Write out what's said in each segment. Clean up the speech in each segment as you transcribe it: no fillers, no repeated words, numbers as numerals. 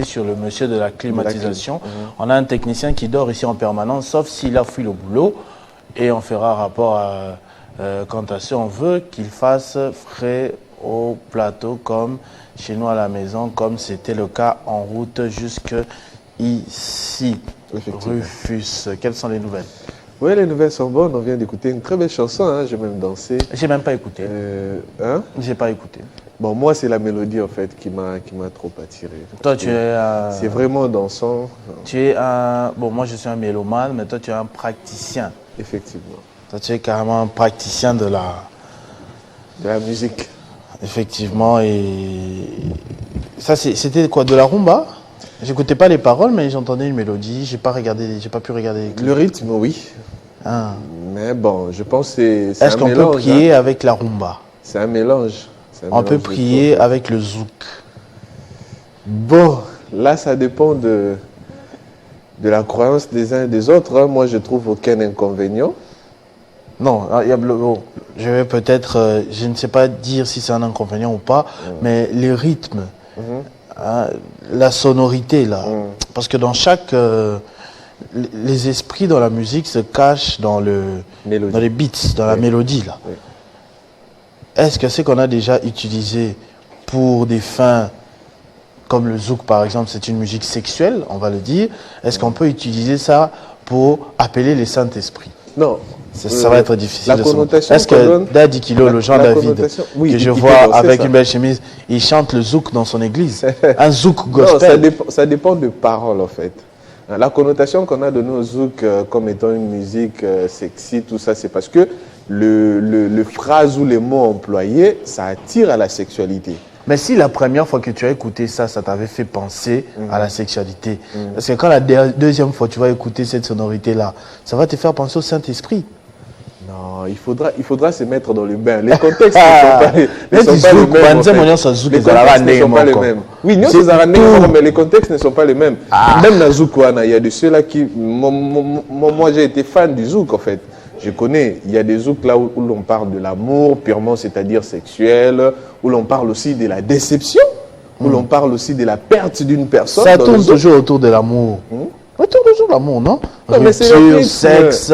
sur le monsieur de la climatisation. On a un technicien qui dort ici en permanence, sauf s'il a fui le boulot. Et on fera rapport quant à ce. On veut qu'il fasse frais au plateau comme chez nous à la maison, comme c'était le cas en route jusque ici. Rufus, quelles sont les nouvelles? Oui, les nouvelles sont bonnes. On vient d'écouter une très belle chanson. Hein. J'ai même dansé. J'ai même pas écouté. J'ai pas écouté. Bon, moi, c'est la mélodie, en fait, qui m'a trop attiré. Toi, tu es... C'est vraiment dansant. Tu es un... Bon, moi, je suis un mélomane, mais toi, tu es un praticien. Effectivement. Toi, tu es carrément un praticien de la musique. Effectivement. Et ça, c'était quoi? De la rumba? J'écoutais pas les paroles, mais j'entendais une mélodie. J'ai pas pu regarder les clips. Le rythme, oui. Ah. Mais bon, je pense que c'est Est-ce qu'on peut prier avec la rumba? C'est un mélange. On peut prier avec le zouk. Bon, là, ça dépend de la croyance des uns et des autres. Hein. Moi, je trouve aucun inconvénient. Non, je vais peut-être, je ne sais pas dire si c'est un inconvénient ou pas, mais les rythmes, la sonorité, là. Parce que dans chaque... les esprits dans la musique se cachent dans les beats, dans la mélodie, là. Oui. Est-ce que c'est qu'on a déjà utilisé pour des fins comme le zouk par exemple, c'est une musique sexuelle, on va le dire. Est-ce qu'on peut utiliser ça pour appeler les Saint-Esprits? Non. Ça va être difficile. La connotation. Est-ce que Daddy Kilo, le Jean David, que je vois avec une belle chemise, il chante le zouk dans son église? Un zouk gospel? Non, ça dépend de paroles en fait. La connotation qu'on a donnée au zouk comme étant une musique sexy, tout ça, c'est parce que le phrase ou les mots employés, ça attire à la sexualité. Mais si la première fois que tu as écouté ça, ça t'avait fait penser à la sexualité, parce que quand la deuxième fois tu vas écouter cette sonorité-là, ça va te faire penser au Saint-Esprit. Non, il faudra se mettre dans le bain. Les contextes ne sont pas les mêmes. Les contextes ne sont pas les mêmes. Oui, nous sommes mais les contextes ne sont pas les mêmes. Même dans Zouk, il y a de ceux-là qui... Moi, j'ai été fan du Zouk, en fait. Je connais, il y a des Zouk là où l'on parle de l'amour purement, c'est-à-dire sexuel, où l'on parle aussi de la déception, où l'on parle aussi de la perte d'une personne. Ça tourne toujours autour de l'amour. Ça tourne toujours l'amour, non? Rupture, sexe,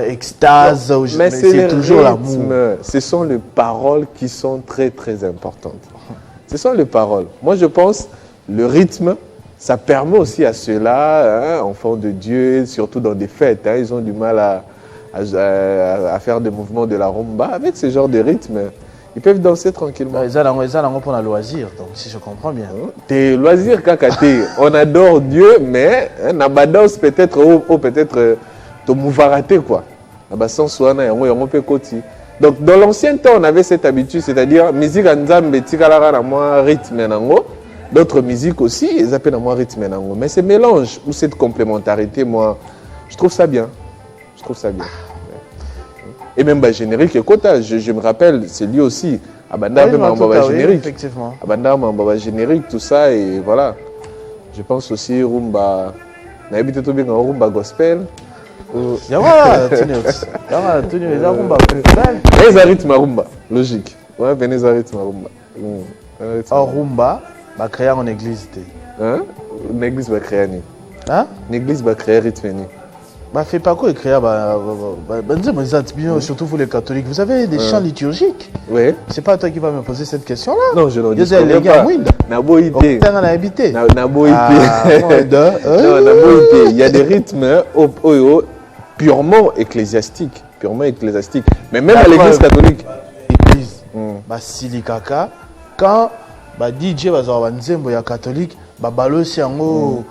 extase, mais c'est toujours l'amour. Ce sont les paroles qui sont très très importantes. Ce sont les paroles. Moi je pense, le rythme, ça permet aussi à ceux-là, enfants de Dieu, surtout dans des fêtes, ils ont du mal à faire des mouvements de la rumba avec ce genre de rythme. Ils peuvent danser tranquillement. Ils ont pour le loisir, donc si je comprends bien. Tes loisirs, kakate, on adore Dieu, mais on danse peut-être peut-être ton mouvaraté quoi. Donc dans l'ancien temps, on avait cette habitude, c'est-à-dire musique nzambe tikalara na moi rythme nango, d'autres musiques aussi, ils appellent na moi rythme nango. Mais ce mélange ou cette complémentarité, moi, je trouve ça bien. Je trouve ça bien. Et même bah, générique, je me rappelle, c'est lui aussi. Abanda générique. Effectivement. Abanda générique, tout ça, et voilà. Je pense aussi rumba. N'habite tout bien en rumba gospel. Voilà, tu les rumba gospel. Les rythme rumba, logique. Ouais, venez à rythme rumba. En rumba, va créer en église. Hein? Une église va créer. Hein? Une église va créer rythme. Bah, fait pas quoi écrire, surtout vous les catholiques, vous avez des chants liturgiques. Oui. C'est pas toi qui vas me poser cette question-là. Non, je n'en dis pas. Les gars, Naboïté. Naboïté. Il y a des rythmes purement ecclésiastiques. Mais même à l'église catholique. L'église, Basilikaka, quand DJ va catholique, balosi yango,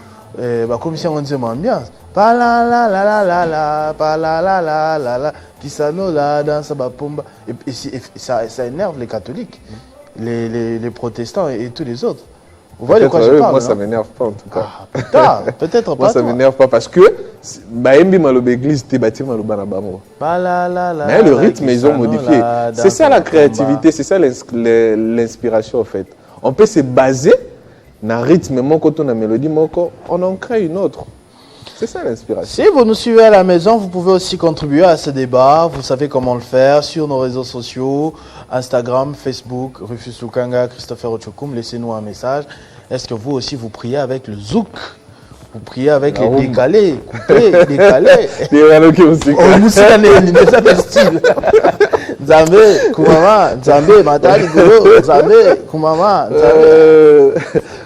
comme si on disait ambiance. Pa la la la la la la, pa la la la la la, Kisano la danse bapomba. Et ça énerve les catholiques, les protestants et tous les autres. Vous voyez de quoi je parle? Moi, ça ne m'énerve pas en tout cas. Peut-être pas. Moi, ça ne m'énerve pas parce que l'église était bâtie dans le banabamo. Mais le rythme, ils ont modifié. C'est ça la créativité, c'est ça l'inspiration en fait. On peut se baser dans le rythme, dans la mélodie, on en crée une autre. C'est ça l'inspiration. Si vous nous suivez à la maison, vous pouvez aussi contribuer à ce débat. Vous savez comment le faire sur nos réseaux sociaux, Instagram, Facebook, Rufus Lukanga, Christopher Ochokoum. Laissez-nous un message. est-ce que vous aussi vous priez avec le zouk? Vous priez avec les décalés, coupés, décalés. On nous s'est ça style. Nzambe, Kumama, Nzambe, Matali, Golo, Nzambe, Kumama, Nzambe.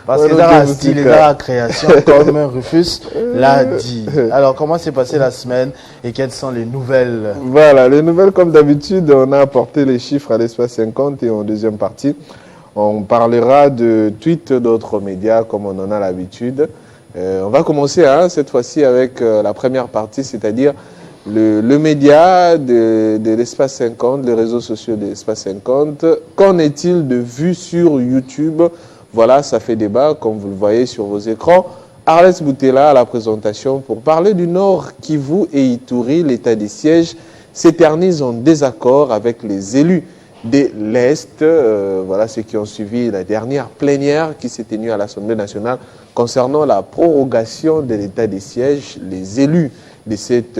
Parce que dans le style et dans la création, comme Rufus l'a dit. Alors, comment s'est passée la semaine et quelles sont les nouvelles? Voilà, les nouvelles, comme d'habitude, on a apporté les chiffres à l'espace 50 et en deuxième partie, on parlera de tweets d'autres médias comme on en a l'habitude. On va commencer cette fois-ci avec la première partie, c'est-à-dire le média de l'espace 50, les réseaux sociaux de l'espace 50. Qu'en est-il de vues sur YouTube? Voilà, ça fait débat, comme vous le voyez sur vos écrans. Arlès Boutella à la présentation pour parler du Nord Kivu et Ituri. L'état des sièges s'éternise en désaccord avec les élus de l'Est. Voilà ceux qui ont suivi la dernière plénière qui s'est tenue à l'Assemblée nationale concernant la prorogation de l'état des sièges. Les élus de cette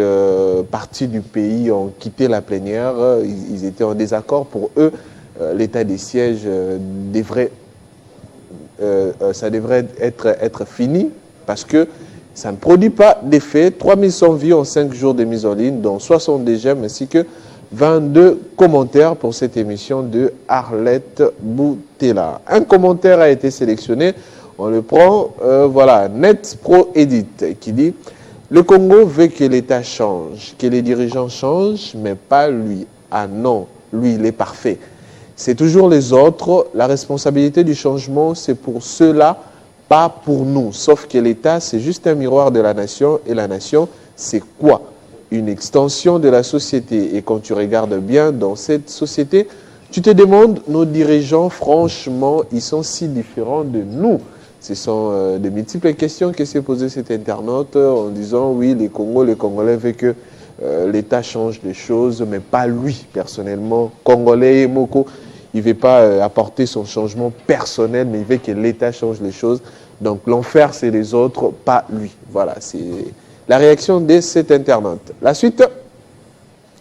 partie du pays ont quitté la plénière. Ils étaient en désaccord. Pour eux, l'état des sièges devrait être fini parce que ça ne produit pas d'effet. 3100 vies en 5 jours de mise en ligne, dont 70 j'aime ainsi que 22 commentaires pour cette émission de Arlette Boutella. Un commentaire a été sélectionné. On le prend, voilà, Net Pro Edit qui dit « Le Congo veut que l'État change, que les dirigeants changent, mais pas lui. Ah non, lui, il est parfait. C'est toujours les autres. La responsabilité du changement, c'est pour ceux-là, pas pour nous. Sauf que l'État, c'est juste un miroir de la nation. Et la nation, c'est quoi? Une extension de la société. Et quand tu regardes bien dans cette société, tu te demandes, nos dirigeants, franchement, ils sont si différents de nous. Ce sont de multiples questions que s'est posé cet internaute en disant, oui, les Congolais veulent que l'État change les choses, mais pas lui, personnellement. Congolais et Moko, il ne veut pas apporter son changement personnel, mais il veut que l'État change les choses. Donc l'enfer, c'est les autres, pas lui. Voilà, c'est la réaction de cet internaute. La suite,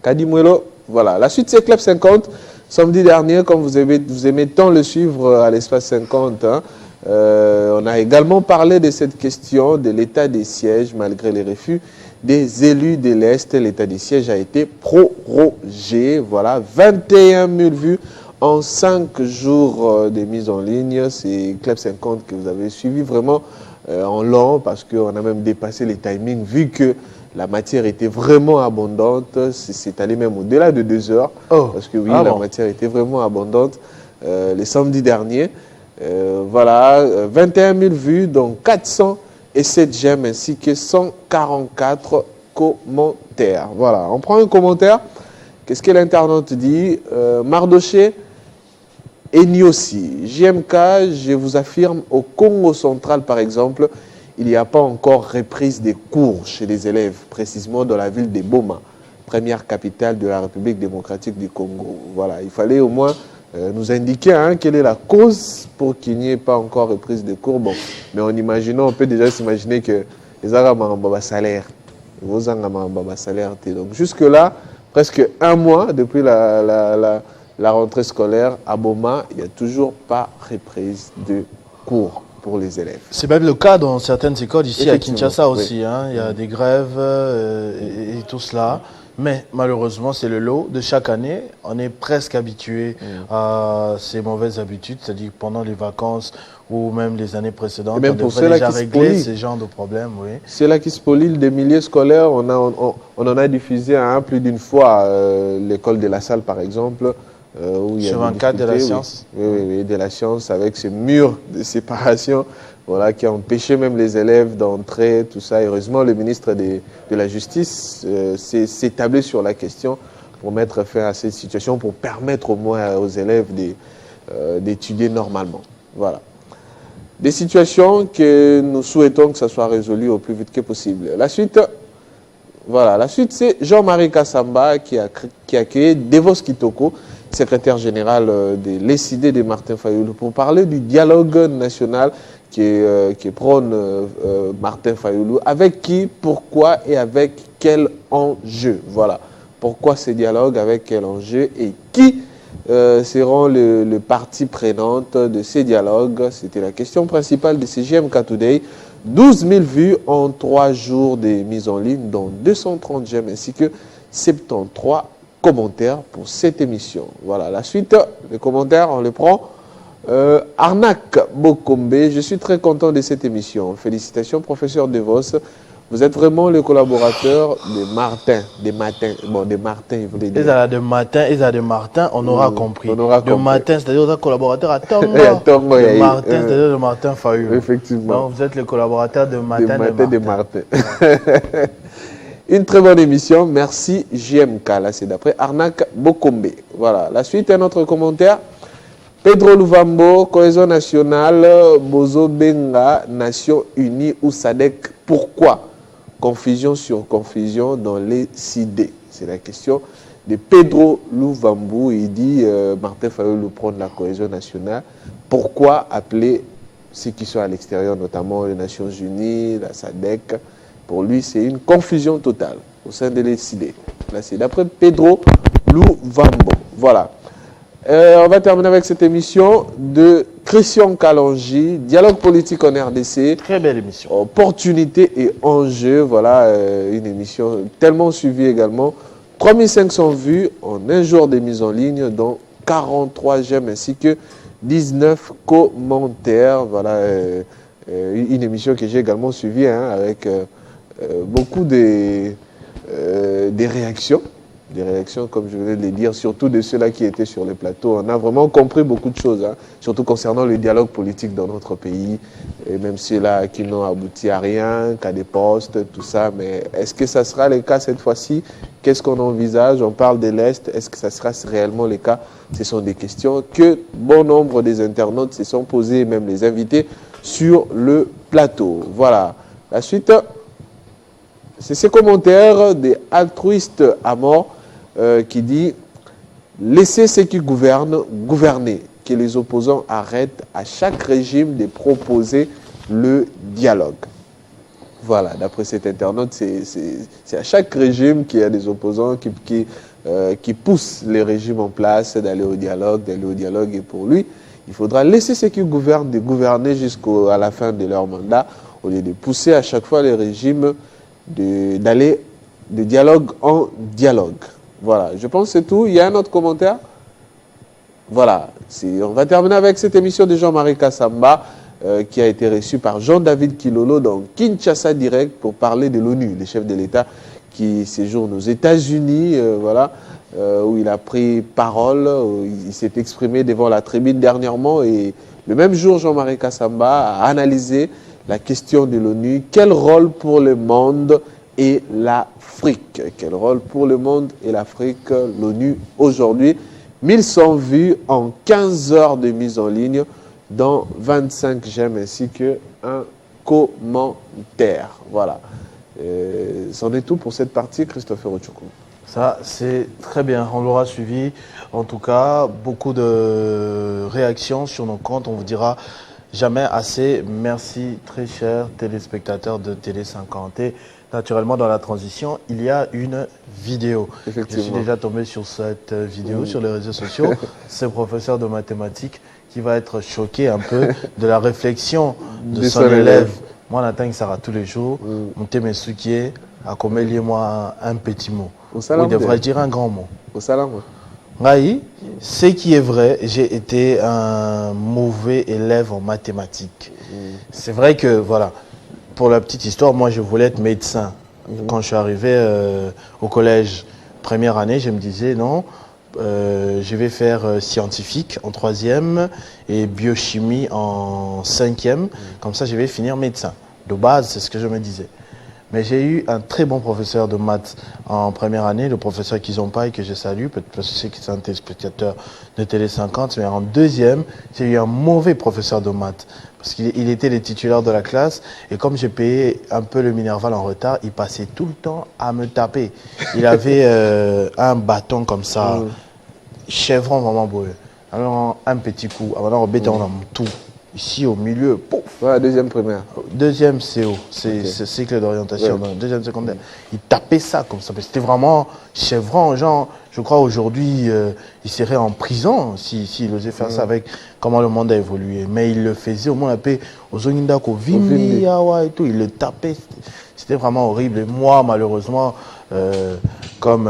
Kadimwelo, voilà. La suite, c'est Club 50. Samedi dernier, comme vous aimez tant le suivre à l'espace 50, on a également parlé de cette question de l'état des sièges, malgré les refus des élus de l'Est. L'état des sièges a été prorogé. Voilà, 21 000 vues en 5 jours de mise en ligne. C'est Club 50 que vous avez suivi vraiment en lent parce qu'on a même dépassé les timings vu que la matière était vraiment abondante. C'est allé même au-delà de 2 heures. Parce que oui, la matière était vraiment abondante les samedis derniers. Voilà, 21 000 vues, dont 407 j'aime ainsi que 144 commentaires. Voilà, on prend un commentaire. Qu'est-ce que l'internaute dit? Mardoché et Niossi. JMK, je vous affirme, au Congo central par exemple, il n'y a pas encore reprise des cours chez les élèves, précisément dans la ville de Boma, première capitale de la République démocratique du Congo. Voilà, il fallait au moins nous indiquer quelle est la cause pour qu'il n'y ait pas encore reprise de cours. Bon, mais en imaginant, on peut déjà s'imaginer que les Arabes ont un salaire. Vos Arabes ont un salaire. Donc jusque-là, presque un mois depuis la rentrée scolaire à Boma, il n'y a toujours pas reprise de cours pour les élèves. C'est même le cas dans certaines écoles ici à Kinshasa aussi. Oui. Il y a des grèves et tout cela. Mais malheureusement, c'est le lot de chaque année. On est presque habitué à ces mauvaises habitudes, c'est-à-dire pendant les vacances ou même les années précédentes, on devrait déjà régler ce genre de problèmes. Oui. C'est là qui spoilent des milieux scolaires. On en a diffusé plus d'une fois l'école de la salle, par exemple. Où il y a sur un cadre de la science. Oui, de la science, avec ce mur de séparation. Voilà, qui a empêché même les élèves d'entrer, tout ça. Heureusement, le ministre de la Justice s'est établi sur la question pour mettre fin à cette situation, pour permettre au moins aux élèves d'étudier normalement. Voilà. Des situations que nous souhaitons que ça soit résolu au plus vite que possible. La suite, voilà. La suite, c'est Jean-Marie Kassamba qui a accueilli Devos Kitoko, secrétaire général de l'ECD de Martin Fayoulou, pour parler du dialogue national qui prône Martin Fayoulou. Avec qui, pourquoi et avec quel enjeu? Voilà. Pourquoi ce dialogue, avec quel enjeu et qui seront le partie prenante de ces dialogues? C'était la question principale de ces GMK Today. 12 000 vues en 3 jours de mise en ligne, dont 230 j'aime ainsi que 73 commentaires pour cette émission. Voilà, la suite, les commentaires, on les prend. Arnaque Bokombe, je suis très content de cette émission. Félicitations, professeur DeVos. Vous êtes vraiment le collaborateur de Martin, des matins. Bon, de Martin, il voulait dire. Ils ont de Martin, on aura compris. On aura de Martin, c'est-à-dire un collaborateur à Tongo. de Martin, c'est-à-dire de Martin Fayou. Effectivement. Donc, vous êtes le collaborateur de Martin de Martin. Une très bonne émission. Merci JMK. Là, c'est d'après Arnaque Bokombe. Voilà. La suite, un autre commentaire. Pedro Luvambo, Cohésion nationale, Bozo Benga, Nations Unies ou SADC. Pourquoi? Confusion sur confusion dans les CID. C'est la question de Pedro Luvambo. Il dit Martin Fayulu prendre la cohésion nationale. Pourquoi appeler ceux qui sont à l'extérieur, notamment les Nations Unies, la SADC? Pour lui, c'est une confusion totale au sein de l'ECD. Là, c'est d'après Pedro Luvambo. Voilà. On va terminer avec cette émission de Christian Kalonji, Dialogue politique en RDC. Très belle émission. Opportunités et enjeux. Voilà, une émission tellement suivie également. 3500 vues en un jour de mise en ligne, dont 43 j'aime ainsi que 19 commentaires. Voilà, une émission que j'ai également suivie avec beaucoup de réactions. Des réactions, comme je venais de le dire, surtout de ceux-là qui étaient sur le plateau. On a vraiment compris beaucoup de choses, surtout concernant le dialogue politique dans notre pays, et même ceux-là qui n'ont abouti à rien, qu'à des postes, tout ça. Mais est-ce que ça sera le cas cette fois-ci? Qu'est-ce qu'on envisage? On parle de l'Est. Est-ce que ça sera réellement le cas? Ce sont des questions que bon nombre des internautes se sont posées, même les invités, sur le plateau. Voilà. La suite, c'est ces commentaires des altruistes à mort. Qui dit « Laissez ceux qui gouvernent gouverner, que les opposants arrêtent à chaque régime de proposer le dialogue. » Voilà, d'après cet internaute, c'est à chaque régime qu'il y a des opposants qui poussent les régimes en place d'aller au dialogue. Et pour lui, il faudra laisser ceux qui gouvernent de gouverner jusqu'à la fin de leur mandat, au lieu de pousser à chaque fois les régimes d'aller de dialogue en dialogue. Voilà, je pense que c'est tout. Il y a un autre commentaire? Voilà, on va terminer avec cette émission de Jean-Marie Kassamba qui a été reçue par Jean-David Kilolo dans Kinshasa Direct pour parler de l'ONU, le chef de l'État qui séjourne aux États-Unis, voilà, où il a pris parole, où il s'est exprimé devant la tribune dernièrement et le même jour, Jean-Marie Kassamba a analysé la question de l'ONU. Quel rôle pour le monde et l'Afrique? Quel rôle pour le monde et l'Afrique? L'ONU aujourd'hui, 1100 vues en 15 heures de mise en ligne, dans 25 j'aime ainsi qu'un commentaire. Voilà. C'en est tout pour cette partie, Christopher Ochoukou. Ça, c'est très bien. On l'aura suivi. En tout cas, beaucoup de réactions sur nos comptes. On vous dira jamais assez. Merci, très chers téléspectateurs de Télé 50. Et naturellement, dans la transition, il y a une vidéo. Je suis déjà tombé sur cette vidéo sur les réseaux sociaux. C'est le professeur de mathématiques qui va être choqué un peu de la réflexion de son élève. Moi, on attend que ça sera tous les jours. Monter mes souquiers, à comment lier-moi un petit mot. Ou devrais-je dire un grand mot. Au salam. Oui, ce qui est vrai, j'ai été un mauvais élève en mathématiques. C'est vrai que, voilà, pour la petite histoire, moi je voulais être médecin. Quand je suis arrivé au collège, première année, je me disais non, je vais faire scientifique en 3e et biochimie en 5e. Comme ça, je vais finir médecin. De base, c'est ce que je me disais. Mais j'ai eu un très bon professeur de maths en première année, le professeur Kizompaï, que je salue, peut-être parce que c'est un téléspectateur de Télé 50, mais en 2e, j'ai eu un mauvais professeur de maths, parce qu'il était le titulaire de la classe, et comme j'ai payé un peu le Minerval en retard, il passait tout le temps à me taper. Il avait un bâton comme ça, chevron vraiment beau. Alors un petit coup, alors on embêtait tout. ici au milieu, pouf. Ouais, deuxième primaire. Deuxième CO, c'est cycle d'orientation, deuxième secondaire. Il tapait ça comme ça. C'était vraiment chevrant, genre, je crois aujourd'hui, il serait en prison s'il osait faire ça avec comment le monde a évolué. Mais il le faisait au moins un peu aux Ongindako, Vimbi, Awa et tout, il le tapait. C'était vraiment horrible. Et moi, malheureusement, comme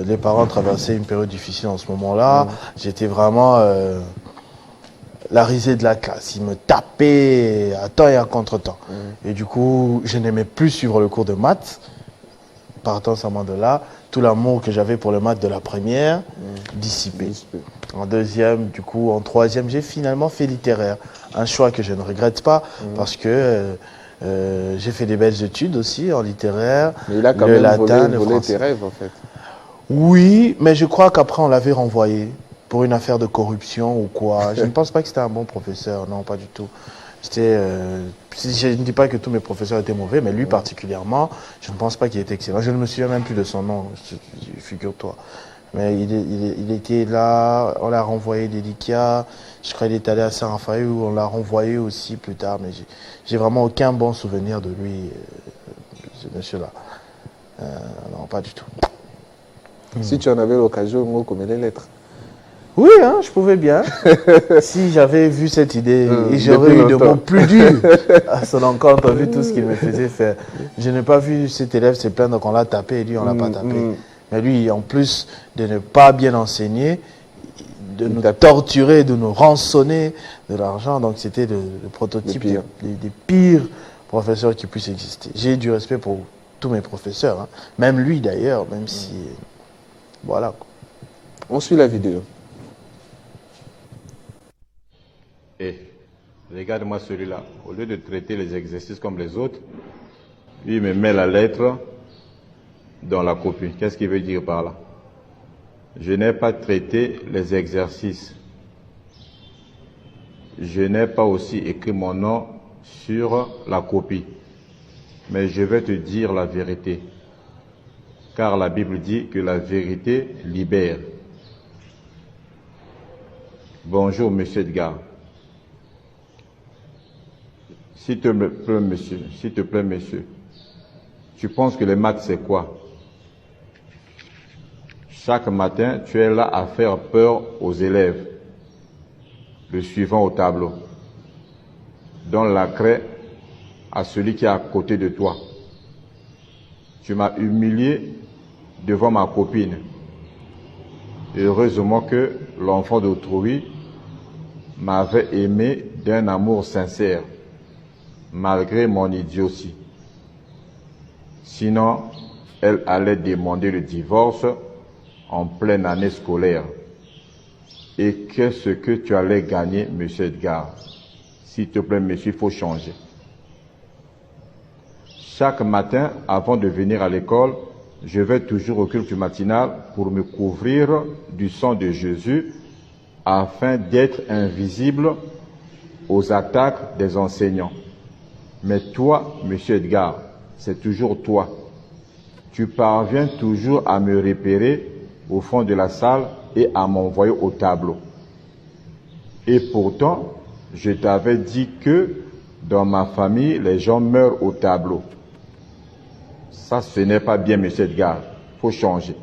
les parents traversaient une période difficile en ce moment-là, j'étais vraiment la risée de la classe. Il me tapait à temps et à contre-temps. Et du coup, je n'aimais plus suivre le cours de maths. Partant seulement de là, tout l'amour que j'avais pour le maths de la première, dissipé. En deuxième, du coup, en troisième, j'ai finalement fait littéraire. Un choix que je ne regrette pas parce que j'ai fait des belles études aussi en littéraire. Mais il a quand même volé tes rêves, en fait. Oui, mais je crois qu'après, on l'avait renvoyé pour une affaire de corruption ou quoi. Je ne pense pas que c'était un bon professeur, non, pas du tout. C'était, je ne dis pas que tous mes professeurs étaient mauvais, mais lui particulièrement, je ne pense pas qu'il était excellent. Je ne me souviens même plus de son nom, figure-toi. Mais il était là, on l'a renvoyé d'Elikia, je crois qu'il est allé à Saint-Raphaël où on l'a renvoyé aussi plus tard, mais j'ai vraiment aucun bon souvenir de lui, ce monsieur-là. Non, pas du tout. Si tu en avais l'occasion, on connaît les lettres. Oui, hein, je pouvais bien. Si j'avais vu cette idée, et j'aurais eu des mots plus durs à son encontre, vu tout ce qu'il me faisait faire. Je n'ai pas vu cet élève se plaindre qu'on l'a tapé et lui, on ne l'a pas tapé. Mais lui, en plus de ne pas bien enseigner, de nous torturer, de nous rançonner de l'argent. Donc, c'était le prototype des pires professeurs qui puissent exister. J'ai du respect pour tous mes professeurs, hein. Même lui d'ailleurs, même si... Voilà. On suit la vidéo. Regarde-moi celui-là. Au lieu de traiter les exercices comme les autres, lui il me met la lettre dans la copie. Qu'est-ce qu'il veut dire par là? Je n'ai pas traité les exercices. Je n'ai pas aussi écrit mon nom sur la copie. Mais je vais te dire la vérité. Car la Bible dit que la vérité libère. Bonjour, monsieur Edgar. S'il te plaît, monsieur, tu penses que les maths, c'est quoi? Chaque matin, tu es là à faire peur aux élèves. Le suivant au tableau. Donne la craie à celui qui est à côté de toi. Tu m'as humilié devant ma copine. Heureusement que l'enfant d'autrui m'avait aimé d'un amour sincère, malgré mon idiotie. Sinon, elle allait demander le divorce en pleine année scolaire. Et qu'est-ce que tu allais gagner, monsieur Edgar? S'il te plaît, monsieur, il faut changer. Chaque matin, avant de venir à l'école, je vais toujours au culte matinal pour me couvrir du sang de Jésus afin d'être invisible aux attaques des enseignants. Mais toi, monsieur Edgar, c'est toujours toi. Tu parviens toujours à me repérer au fond de la salle et à m'envoyer au tableau. Et pourtant, je t'avais dit que dans ma famille, les gens meurent au tableau. Ça, ce n'est pas bien, monsieur Edgar. Il faut changer.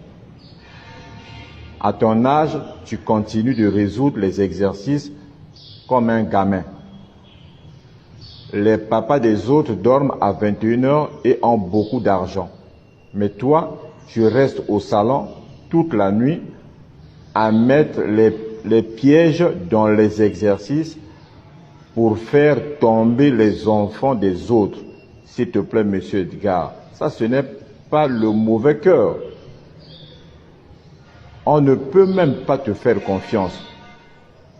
À ton âge, tu continues de résoudre les exercices comme un gamin. Les papas des autres dorment à 21h et ont beaucoup d'argent. Mais toi, tu restes au salon toute la nuit à mettre les pièges dans les exercices pour faire tomber les enfants des autres. S'il te plaît, monsieur Edgar, ça ce n'est pas le mauvais cœur. On ne peut même pas te faire confiance.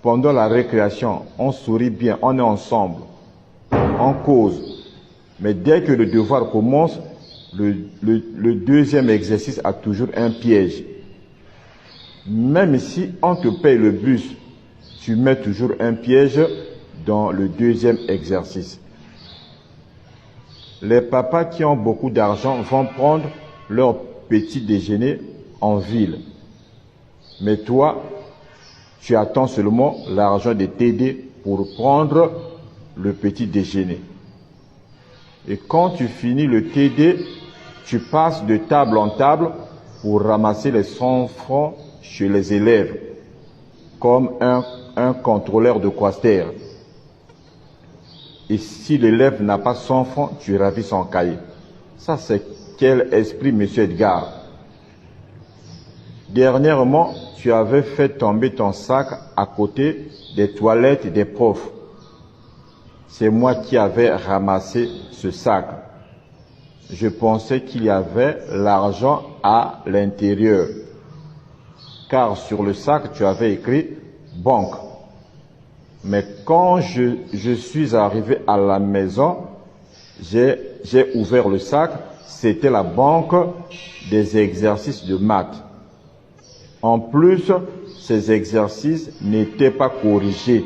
Pendant la récréation, on sourit bien, on est ensemble, on cause. Mais dès que le devoir commence, le deuxième exercice a toujours un piège. Même si on te paye le bus, tu mets toujours un piège dans le deuxième exercice. Les papas qui ont beaucoup d'argent vont prendre leur petit déjeuner en ville. Mais toi, tu attends seulement l'argent de t'aider pour prendre le petit déjeuner. Et quand tu finis le TD, tu passes de table en table pour ramasser les 100 francs chez les élèves, comme un contrôleur de quater. Et si l'élève n'a pas 100 francs, tu ravis son cahier. Ça, c'est quel esprit, monsieur Edgar? Dernièrement, tu avais fait tomber ton sac à côté des toilettes des profs. C'est moi qui avais ramassé ce sac. Je pensais qu'il y avait l'argent à l'intérieur. Car sur le sac, tu avais écrit « banque ». Mais quand je suis arrivé à la maison, j'ai ouvert le sac, c'était la banque des exercices de maths. En plus, ces exercices n'étaient pas corrigés.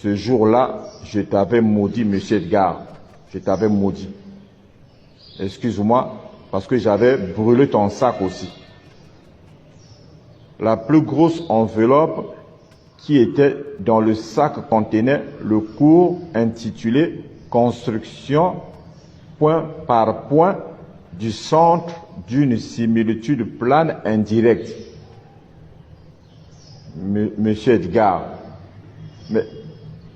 Ce jour-là, je t'avais maudit, monsieur Edgar. Je t'avais maudit. Excuse-moi, parce que j'avais brûlé ton sac aussi. La plus grosse enveloppe qui était dans le sac contenait le cours intitulé « Construction, point par point, du centre d'une similitude plane indirecte ». Monsieur Edgar, mais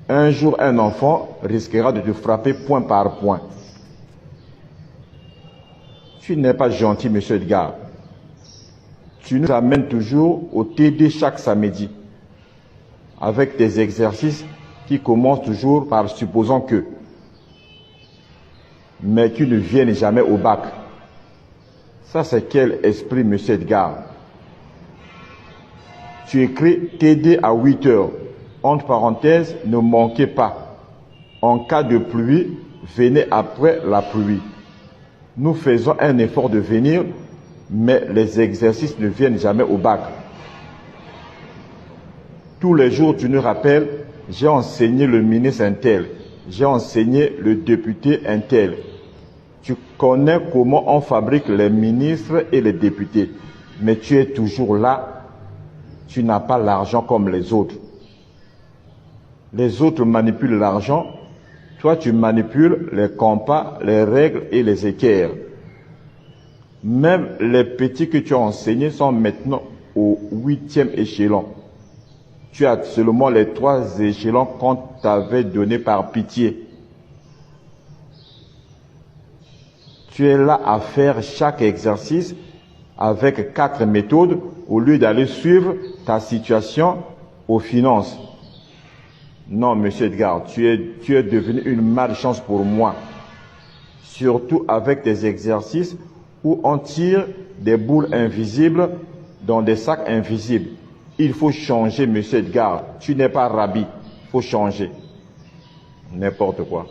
un jour un enfant risquera de te frapper point par point. Tu n'es pas gentil, monsieur Edgar. Tu nous amènes toujours au TD chaque samedi, avec des exercices qui commencent toujours par supposant que, mais qui ne viennent jamais au bac. Ça, c'est quel esprit, monsieur Edgar? Tu écris TD à 8 heures. Entre parenthèses, ne manquez pas. En cas de pluie, venez après la pluie. Nous faisons un effort de venir, mais les exercices ne viennent jamais au bac. Tous les jours, tu nous rappelles, j'ai enseigné le ministre un tel, j'ai enseigné le député un tel. Tu connais comment on fabrique les ministres et les députés, mais tu es toujours là, tu n'as pas l'argent comme les autres. Les autres manipulent l'argent, toi tu manipules les compas, les règles et les équerres. Même les petits que tu as enseignés sont maintenant au 8e échelon. Tu as seulement les 3 échelons qu'on t'avait donnés par pitié. Tu es là à faire chaque exercice avec 4 méthodes au lieu d'aller suivre ta situation aux finances. Non, monsieur Edgar, tu es devenu une malchance pour moi. Surtout avec des exercices où on tire des boules invisibles dans des sacs invisibles. Il faut changer, monsieur Edgar. Tu n'es pas rabbi. Il faut changer. N'importe quoi.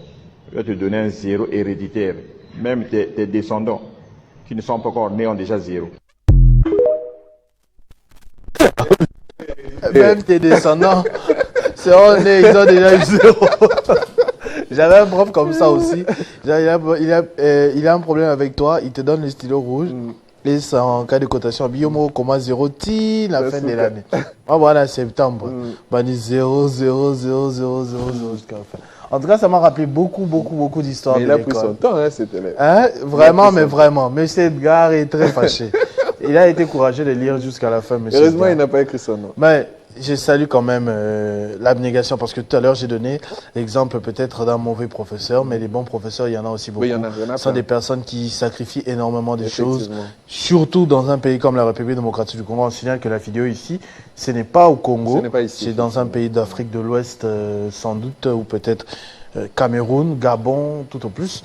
Je vais te donner un 0 héréditaire. Même tes descendants qui ne sont pas encore nés ont déjà 0. Même tes descendants, ils ont déjà eu 0. J'avais un prof comme ça aussi. Il a un problème avec toi, il te donne le stylo rouge. Et c'est en cas de cotation, Biomo commence 0 la fin de l'année. On va en septembre. On dit 0, 0, 0, 0, 0, 0 jusqu'à la fin. En tout cas, ça m'a rappelé beaucoup d'histoires de l'école. Il a pris son temps, hein, cet élève. Hein? Vraiment, mais vraiment. Monsieur Edgar est très fâché. Il a été courageux de lire jusqu'à la fin, monsieur Heureusement, Edgar. il n'a pas écrit son nom. Mais je salue quand même l'abnégation, parce que tout à l'heure, j'ai donné l'exemple peut-être d'un mauvais professeur, mais les bons professeurs, il y en a aussi beaucoup. Oui, il y en a Ce sont des personnes qui sacrifient énormément de choses, surtout dans un pays comme la République démocratique du Congo. On signale que la vidéo ici, ce n'est pas au Congo, c'est dans un pays d'Afrique de l'Ouest sans doute, ou peut-être Cameroun, Gabon, tout au plus.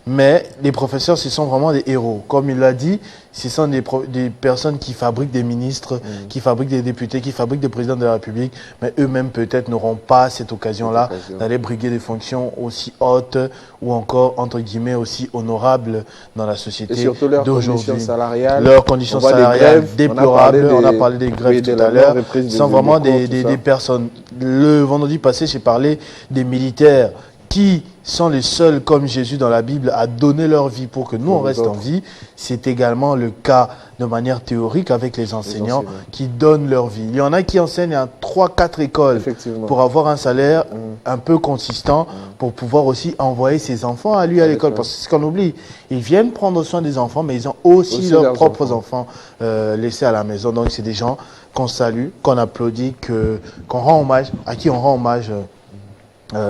Mais les professeurs, ce sont vraiment des héros. Comme il l'a dit, ce sont des personnes qui fabriquent des ministres, qui fabriquent des députés, qui fabriquent des présidents de la République, mais eux-mêmes peut-être n'auront pas cette occasion-là d'aller briguer des fonctions aussi hautes ou encore, entre guillemets, aussi honorables dans la société d'aujourd'hui. Et surtout leurs conditions salariales. Leurs conditions salariales déplorables. On a parlé des grèves tout à l'heure. Ce sont vraiment des personnes. Le vendredi passé, j'ai parlé des militaires qui sont les seuls, comme Jésus dans la Bible, à donner leur vie pour que nous, on reste en vie. C'est également le cas de manière théorique avec les enseignants qui donnent leur vie. Il y en a qui enseignent à 3-4 écoles pour avoir un salaire un peu consistant pour pouvoir aussi envoyer ses enfants à lui à l'école. Parce que c'est ce qu'on oublie. Ils viennent prendre soin des enfants, mais ils ont aussi leurs propres enfants laissés à la maison. Donc, c'est des gens qu'on salue, qu'on applaudit, qu'on rend hommage, à qui on rend hommage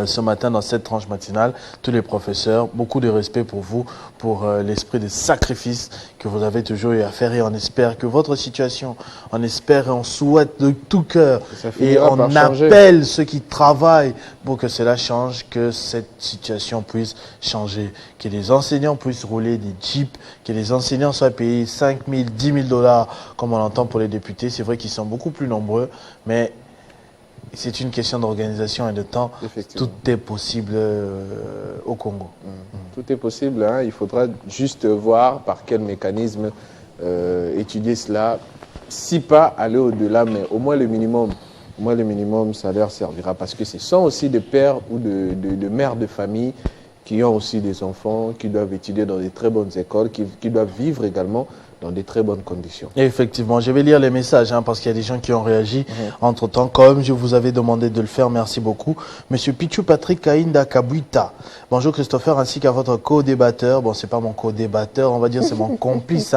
ce matin dans cette tranche matinale. Tous les professeurs, beaucoup de respect pour vous, pour l'esprit de sacrifice que vous avez toujours eu à faire, et on espère que votre situation, on espère et on souhaite de tout cœur et on appelle ceux qui travaillent pour que cela change, que cette situation puisse changer, que les enseignants puissent rouler des jeeps, que les enseignants soient payés 5 000, 10 000 dollars comme on l'entend pour les députés. C'est vrai qu'ils sont beaucoup plus nombreux, mais c'est une question d'organisation et de temps. Tout est possible au Congo. Tout est possible. Hein. Il faudra juste voir par quel mécanisme étudier cela. Si pas aller au-delà, mais au moins le minimum. Au moins le minimum, ça leur servira. Parce que ce sont aussi des pères ou de mères de famille qui ont aussi des enfants, qui doivent étudier dans des très bonnes écoles, qui doivent vivre également dans de très bonnes conditions. Et effectivement, je vais lire les messages parce qu'il y a des gens qui ont réagi entre-temps, comme je vous avais demandé de le faire. Merci beaucoup. Monsieur Pichou Patrick Kainda Kabuita. Bonjour Christopher, ainsi qu'à votre co-débatteur. Bon, c'est pas mon co-débatteur, on va dire c'est mon complice.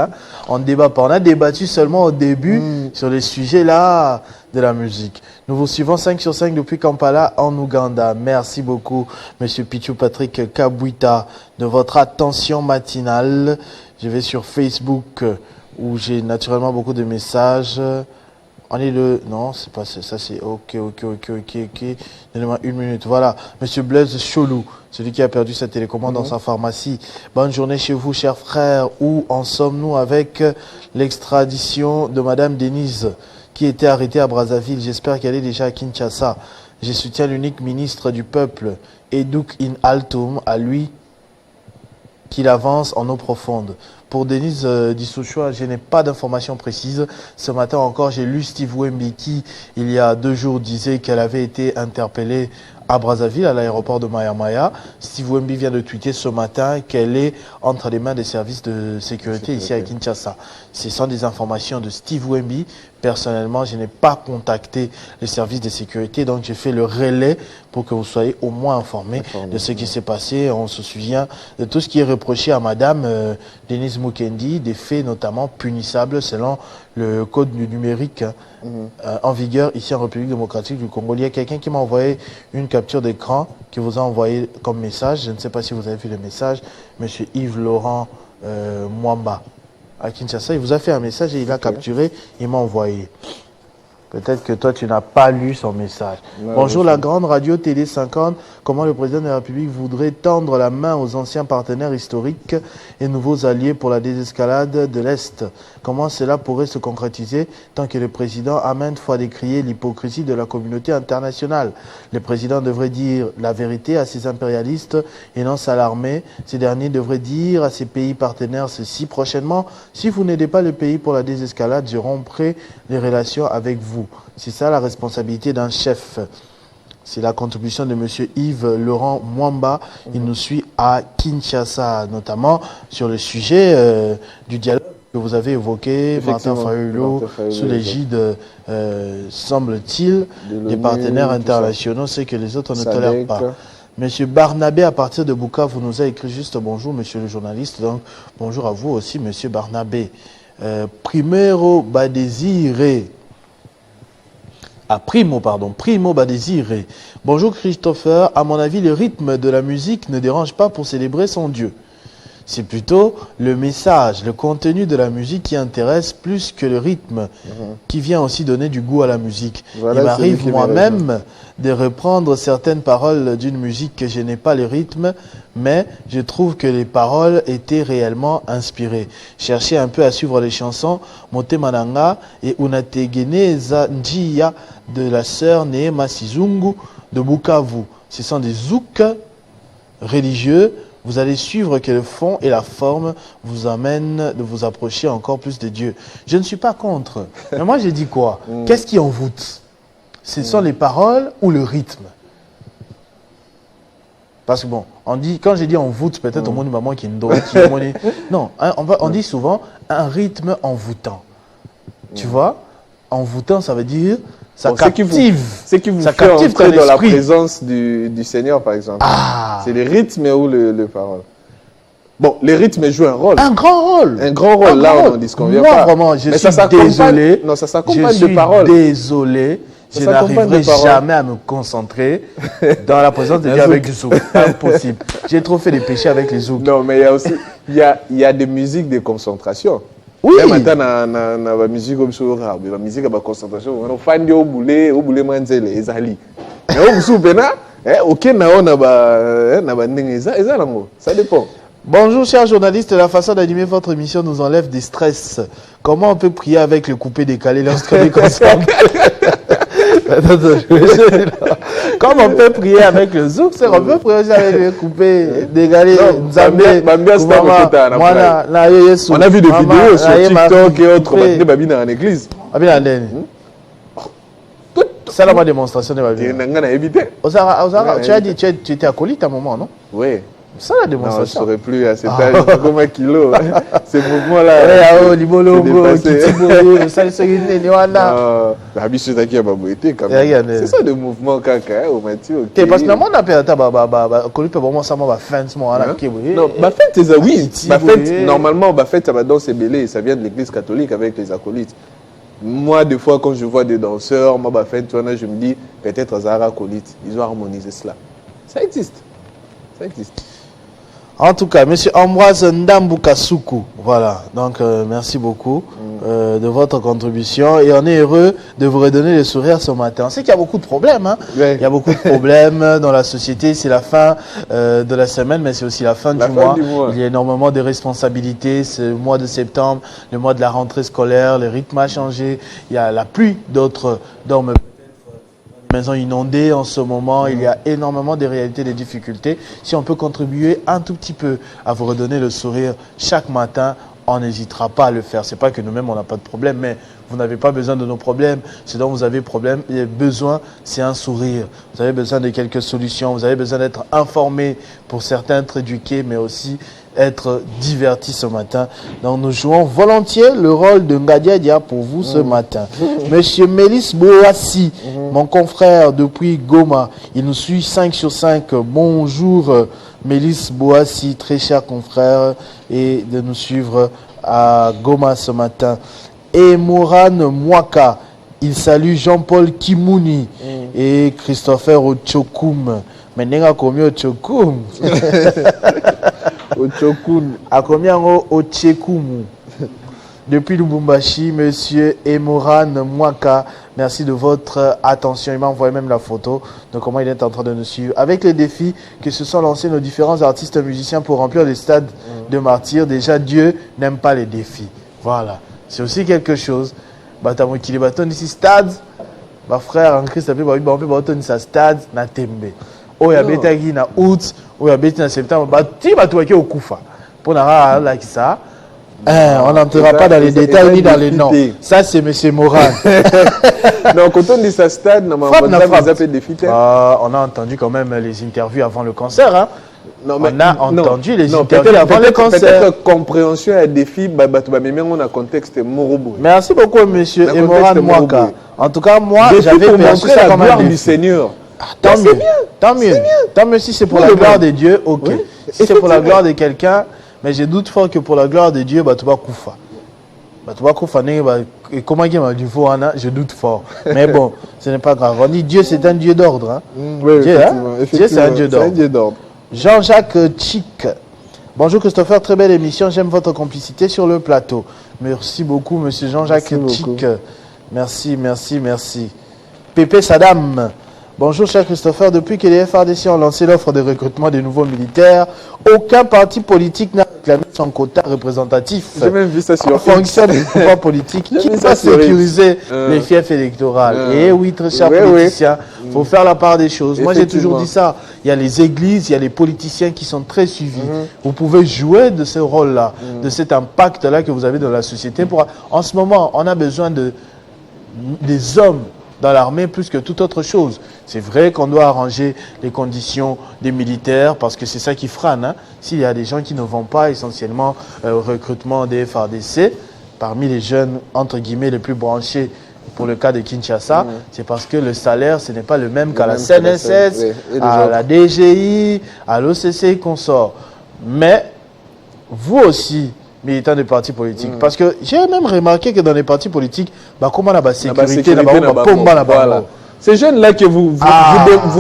On ne débat pas. On a débattu seulement au début sur les sujets là de la musique. Nous vous suivons 5 sur 5 depuis Kampala en Ouganda. Merci beaucoup, Monsieur Pichou Patrick Kabuita, de votre attention matinale. Je vais sur Facebook où j'ai naturellement beaucoup de messages. On est le... Non, c'est pas ça, c'est... Ok. Donnez-moi une minute. Voilà. Monsieur Blaise Cholou, celui qui a perdu sa télécommande dans sa pharmacie. Bonne journée chez vous, chers frères. Où en sommes-nous avec l'extradition de Madame Denise qui était arrêtée à Brazzaville? J'espère qu'elle est déjà à Kinshasa. Je soutiens l'unique ministre du peuple, Eduk In Altum, à lui qu'il avance en eau profonde. Pour Denise Dissouchoua, je n'ai pas d'informations précises. Ce matin encore, j'ai lu Steve Wemby qui, il y a 2 jours, disait qu'elle avait été interpellée à Brazzaville, à l'aéroport de Maya. Steve Wemby vient de tweeter ce matin qu'elle est entre les mains des services de sécurité ici à Kinshasa. Ce sont des informations de Steve Wemby. Personnellement, je n'ai pas contacté les services de sécurité, donc j'ai fait le relais pour que vous soyez au moins informés de ce qui s'est passé. On se souvient de tout ce qui est reproché à Madame Denise Mukendi, des faits notamment punissables selon le code du numérique en vigueur ici en République démocratique du Congo. Il y a quelqu'un qui m'a envoyé une capture d'écran, qui vous a envoyé comme message. Je ne sais pas si vous avez vu le message. Monsieur Yves Laurent Mwamba à Kinshasa, il vous a fait un message et il a capturé, il m'a envoyé. Peut-être que toi, tu n'as pas lu son message. Ouais, bonjour, la grande radio Télé 50. Comment le président de la République voudrait tendre la main aux anciens partenaires historiques et nouveaux alliés pour la désescalade de l'Est? Comment cela pourrait se concrétiser tant que le président a maintes fois décrié l'hypocrisie de la communauté internationale? Le président devrait dire la vérité à ces impérialistes et non s'alarmer. Ces derniers devraient dire à ces pays partenaires ceci prochainement: si vous n'aidez pas le pays pour la désescalade, je romprai les relations avec vous. C'est ça la responsabilité d'un chef. C'est la contribution de M. Yves Laurent Mwamba. Il nous suit à Kinshasa, notamment sur le sujet du dialogue que vous avez évoqué, Martin Fayulu, sous l'égide, semble-t-il, des partenaires internationaux, c'est que les autres ne tolèrent pas. Monsieur Barnabé, à partir de Bukavu, vous nous a écrit juste bonjour, monsieur le journaliste. Donc, bonjour à vous aussi, monsieur Barnabé. Primo Badésiré. Bonjour Christopher. À mon avis, le rythme de la musique ne dérange pas pour célébrer son Dieu. C'est plutôt le message, le contenu de la musique qui intéresse plus que le rythme, qui vient aussi donner du goût à la musique. Voilà, il m'arrive moi-même de reprendre certaines paroles d'une musique que je n'ai pas le rythme, mais je trouve que les paroles étaient réellement inspirées. Cherchez un peu à suivre les chansons Mote Mananga et Unategeneza Njia de la sœur Neema Sizungu de Bukavu. Ce sont des zouks religieux. Vous allez suivre que le fond et la forme vous amènent de vous approcher encore plus de Dieu. Je ne suis pas contre. Mais moi, j'ai dit quoi? Qu'est-ce qui envoûte? Ce sont les paroles ou le rythme? Parce que bon, on dit, quand j'ai dit envoûte, peut-être au monde maman qui est non, hein, on dit souvent un rythme envoûtant. Tu vois, envoûtant, ça veut dire ça captive. C'est qui vous fait entrer dans la présence du Seigneur, par exemple. C'est les rythmes ou les paroles. Bon, les rythmes jouent un rôle. Un grand rôle. Un grand rôle, là, on n'en dit qu'on vient pas. Moi, vraiment, je suis désolé. Non, ça s'accompagne de paroles. Désolé. Je n'arriverai jamais à me concentrer dans la présence de Dieu avec le zouk. Impossible. J'ai trop fait des péchés avec les zouk. Non, mais il y a aussi il y a des musiques de concentration. Oui. Même maintenant, dans la musique comme ça, la musique de concentration, on fait des oboulé manzele, ezali. Mais on soupena, ok, ça dépend. Bonjour chers journalistes, la façon d'animer votre émission nous enlève des stress. Comment on peut prier avec le coupé décalé lorsqu'on est concentré? Comme on peut prier avec le zouk, c'est on peut prier aussi avec le coupé décalé. On a vu des vidéos sur TikTok et autres, en église. C'est la démonstration de ma vie. Tu as dit tu étais acolyte à un moment, non? Oui. Ça la démonstration. Non, je ne serais plus à cet âge, comme un kilo. Ces mouvements-là. C'est ça le mouvement caca au Mathieu. Parce que le monde a perdu non, oui. Normalement, ça va dans ces bélés. Ça vient de l'église catholique avec les acolytes. Moi, des fois, quand je vois des danseurs, je me dis, peut-être Zara acolyte. Ils ont harmonisé cela. Ça existe. Ça existe. En tout cas, M. Ambroise Ndambukasuku, voilà, donc merci beaucoup de votre contribution et on est heureux de vous redonner le sourire ce matin. On sait qu'il y a beaucoup de problèmes, hein. Ouais. Il y a beaucoup de problèmes dans la société, c'est la fin de la semaine, mais c'est aussi la fin du mois. Il y a énormément de responsabilités, c'est le mois de septembre, le mois de la rentrée scolaire, le rythme a changé, il y a la pluie, d'autres dorment maisons inondées en ce moment, il y a énormément de réalités, de difficultés. Si on peut contribuer un tout petit peu à vous redonner le sourire chaque matin, on n'hésitera pas à le faire. C'est pas que nous-mêmes on n'a pas de problème, mais vous n'avez pas besoin de nos problèmes. Ce dont vous avez besoin, c'est un sourire. Vous avez besoin de quelques solutions. Vous avez besoin d'être informé, pour certains être éduqués, mais aussi être divertis ce matin. Donc nous jouons volontiers le rôle de Ngadiadia pour vous ce matin. Monsieur Mélis Boassi, mon confrère depuis Goma, il nous suit 5 sur 5. Bonjour Mélis Boassi, très cher confrère, et de nous suivre à Goma ce matin. Et Moran Mwaka, il salue Jean-Paul Kimouni et Christopher Ochokoum. Mais n'est-ce combien Ochokoum? Ochokoum. À combien Ochokoum? Depuis Lubumbashi, monsieur Emoran Mwaka, merci de votre attention. Il m'a envoyé même la photo de comment il est en train de nous suivre. Avec les défis que se sont lancés nos différents artistes musiciens pour remplir les stades de martyrs, déjà Dieu n'aime pas les défis. Voilà. C'est aussi quelque chose. Batamo qui les bâtons ici stade. Ma frère en Christ a fait bâton sa stade na tembe. Oh ya betagi na août, oh ya beti na septembre. Bati batouaki au Koufa. Pour n'avoir là qui ça. On n'entrera pas dans les détails ni dans les noms. Ça, c'est M. Moran. Non, quand on dit ça stade, on a entendu quand même les interviews avant le concert. Hein. Non, mais, on a entendu les interviews avant le concert. Peut-être compréhension et défi, mais on a contexte Morobo. Merci beaucoup, M. Emoran Mwaka. En tout cas, moi, j'avais perçu ça comme un défi. Du Seigneur. Tant mieux. Tant mieux. Tant mieux si c'est pour la gloire de Dieu, ok. Si c'est pour la gloire de quelqu'un. Mais je doute fort que pour la gloire de Dieu, tu vas koufa. Tu vas koufa, et comment il m'a dit, je doute fort. Mais bon, ce n'est pas grave. On dit Dieu, c'est un Dieu d'ordre. Hein? Oui, Dieu, Dieu, c'est un Dieu d'ordre. Jean-Jacques Chic. Bonjour Christopher, très belle émission. J'aime votre complicité sur le plateau. Merci beaucoup, monsieur Jean-Jacques Chic. Merci, merci, merci. Pépé Saddam. Bonjour cher Christopher, depuis que les FRDC ont lancé l'offre de recrutement des nouveaux militaires, aucun parti politique n'a réclamé son quota représentatif. J'ai même vu ça sur en fonction du pouvoir politique qui va sécuriser les fiefs électoraux. Et oui, très chers politiciens, il faut faire la part des choses. Moi j'ai toujours dit ça, il y a les églises, il y a les politiciens qui sont très suivis. Vous pouvez jouer de ce rôle-là, de cet impact-là que vous avez dans la société. En ce moment, on a besoin des hommes dans l'armée plus que toute autre chose. C'est vrai qu'on doit arranger les conditions des militaires parce que c'est ça qui freine. Hein. S'il y a des gens qui ne vont pas essentiellement au recrutement des FARDC, parmi les jeunes, entre guillemets, les plus branchés pour le cas de Kinshasa, c'est parce que le salaire, ce n'est pas le même qu'à la CNSS, à la DGI, à l'OCC et consorts. Mais vous aussi, militants des partis politiques, parce que j'ai même remarqué que dans les partis politiques, comment on a la sécurité, voilà. Ces jeunes-là que vous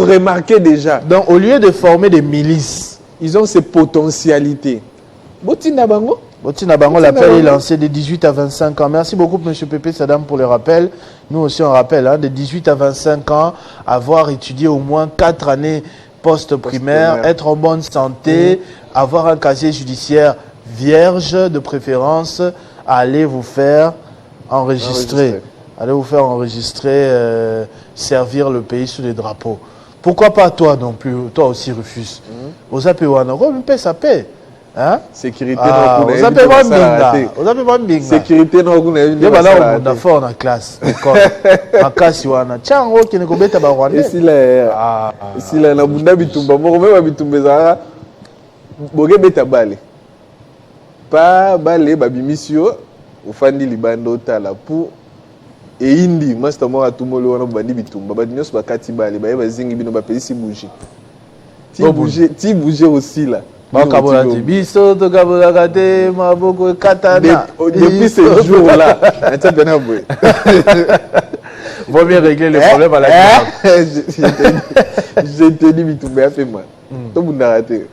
remarquez déjà. Donc, au lieu de former des milices, ils ont ces potentialités. Botina Bango, l'appel est lancé de 18 à 25 ans. Merci beaucoup, M. Pépé Sadam, pour le rappel. Nous aussi, on rappelle, hein, de 18 à 25 ans, avoir étudié au moins 4 années post-primaire, être en bonne santé, avoir un casier judiciaire vierge de préférence, aller vous faire enregistrer. Allez vous faire enregistrer, servir le pays sous les drapeaux. Pourquoi pas toi non plus, toi aussi refuse. Aux appels, ça paie. Hein? Sécurité aux appels, sécurité non on a fort en classe. En classe, on a tchango qui ne commet pas rwandais. Ici là, na bunda bitumba, moi bitumba zara, boge beta bale. Pas bale babimisio, ufandi libando tala pour et indi master moi atumolo wana bandi bitumba, badinyo bakati bale, ba bazingi bino ba pesi bouger. Ti bouger aussi là. Depuis ce jour-là, vaut mieux régler le problème à la guerre. J'ai tenu Bitumba a fait mal. Tout le monde a raté.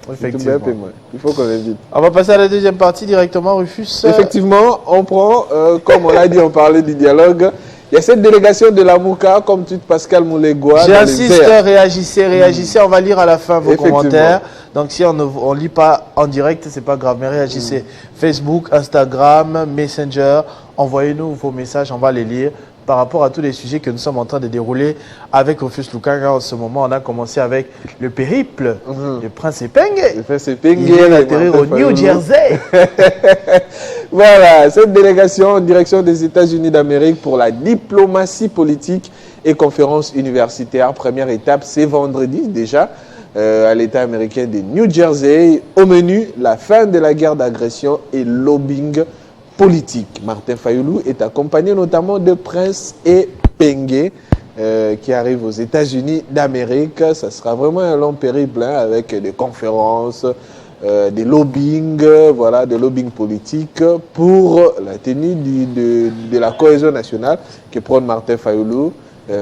Il faut qu'on évite. On va passer à la deuxième partie directement, Rufus. Effectivement, on prend, comme on l'a dit, on parlait du dialogue. Il y a cette délégation de la Mouka, comme tu Pascal Moulégoa. J'insiste, réagissez. On va lire à la fin vos commentaires. Donc si on ne lit pas en direct, c'est pas grave, mais réagissez. Facebook, Instagram, Messenger, envoyez-nous vos messages, on va les lire. Par rapport à tous les sujets que nous sommes en train de dérouler avec Rufus Lukanga en ce moment, on a commencé avec le périple du prince Epenge. Le prince Epenge, il vient d'atterrir au New Jersey. Voilà, cette délégation en direction des États-Unis d'Amérique pour la diplomatie politique et conférence universitaire. Première étape, c'est vendredi déjà. À l'État américain de New Jersey. Au menu, la fin de la guerre d'agression et lobbying politique. Martin Fayulu est accompagné notamment de Prince Epenge qui arrive aux États-Unis d'Amérique. Ça sera vraiment un long périple avec des conférences, des lobbying, des lobbying politiques pour la tenue de la cohésion nationale que prône Martin Fayulu.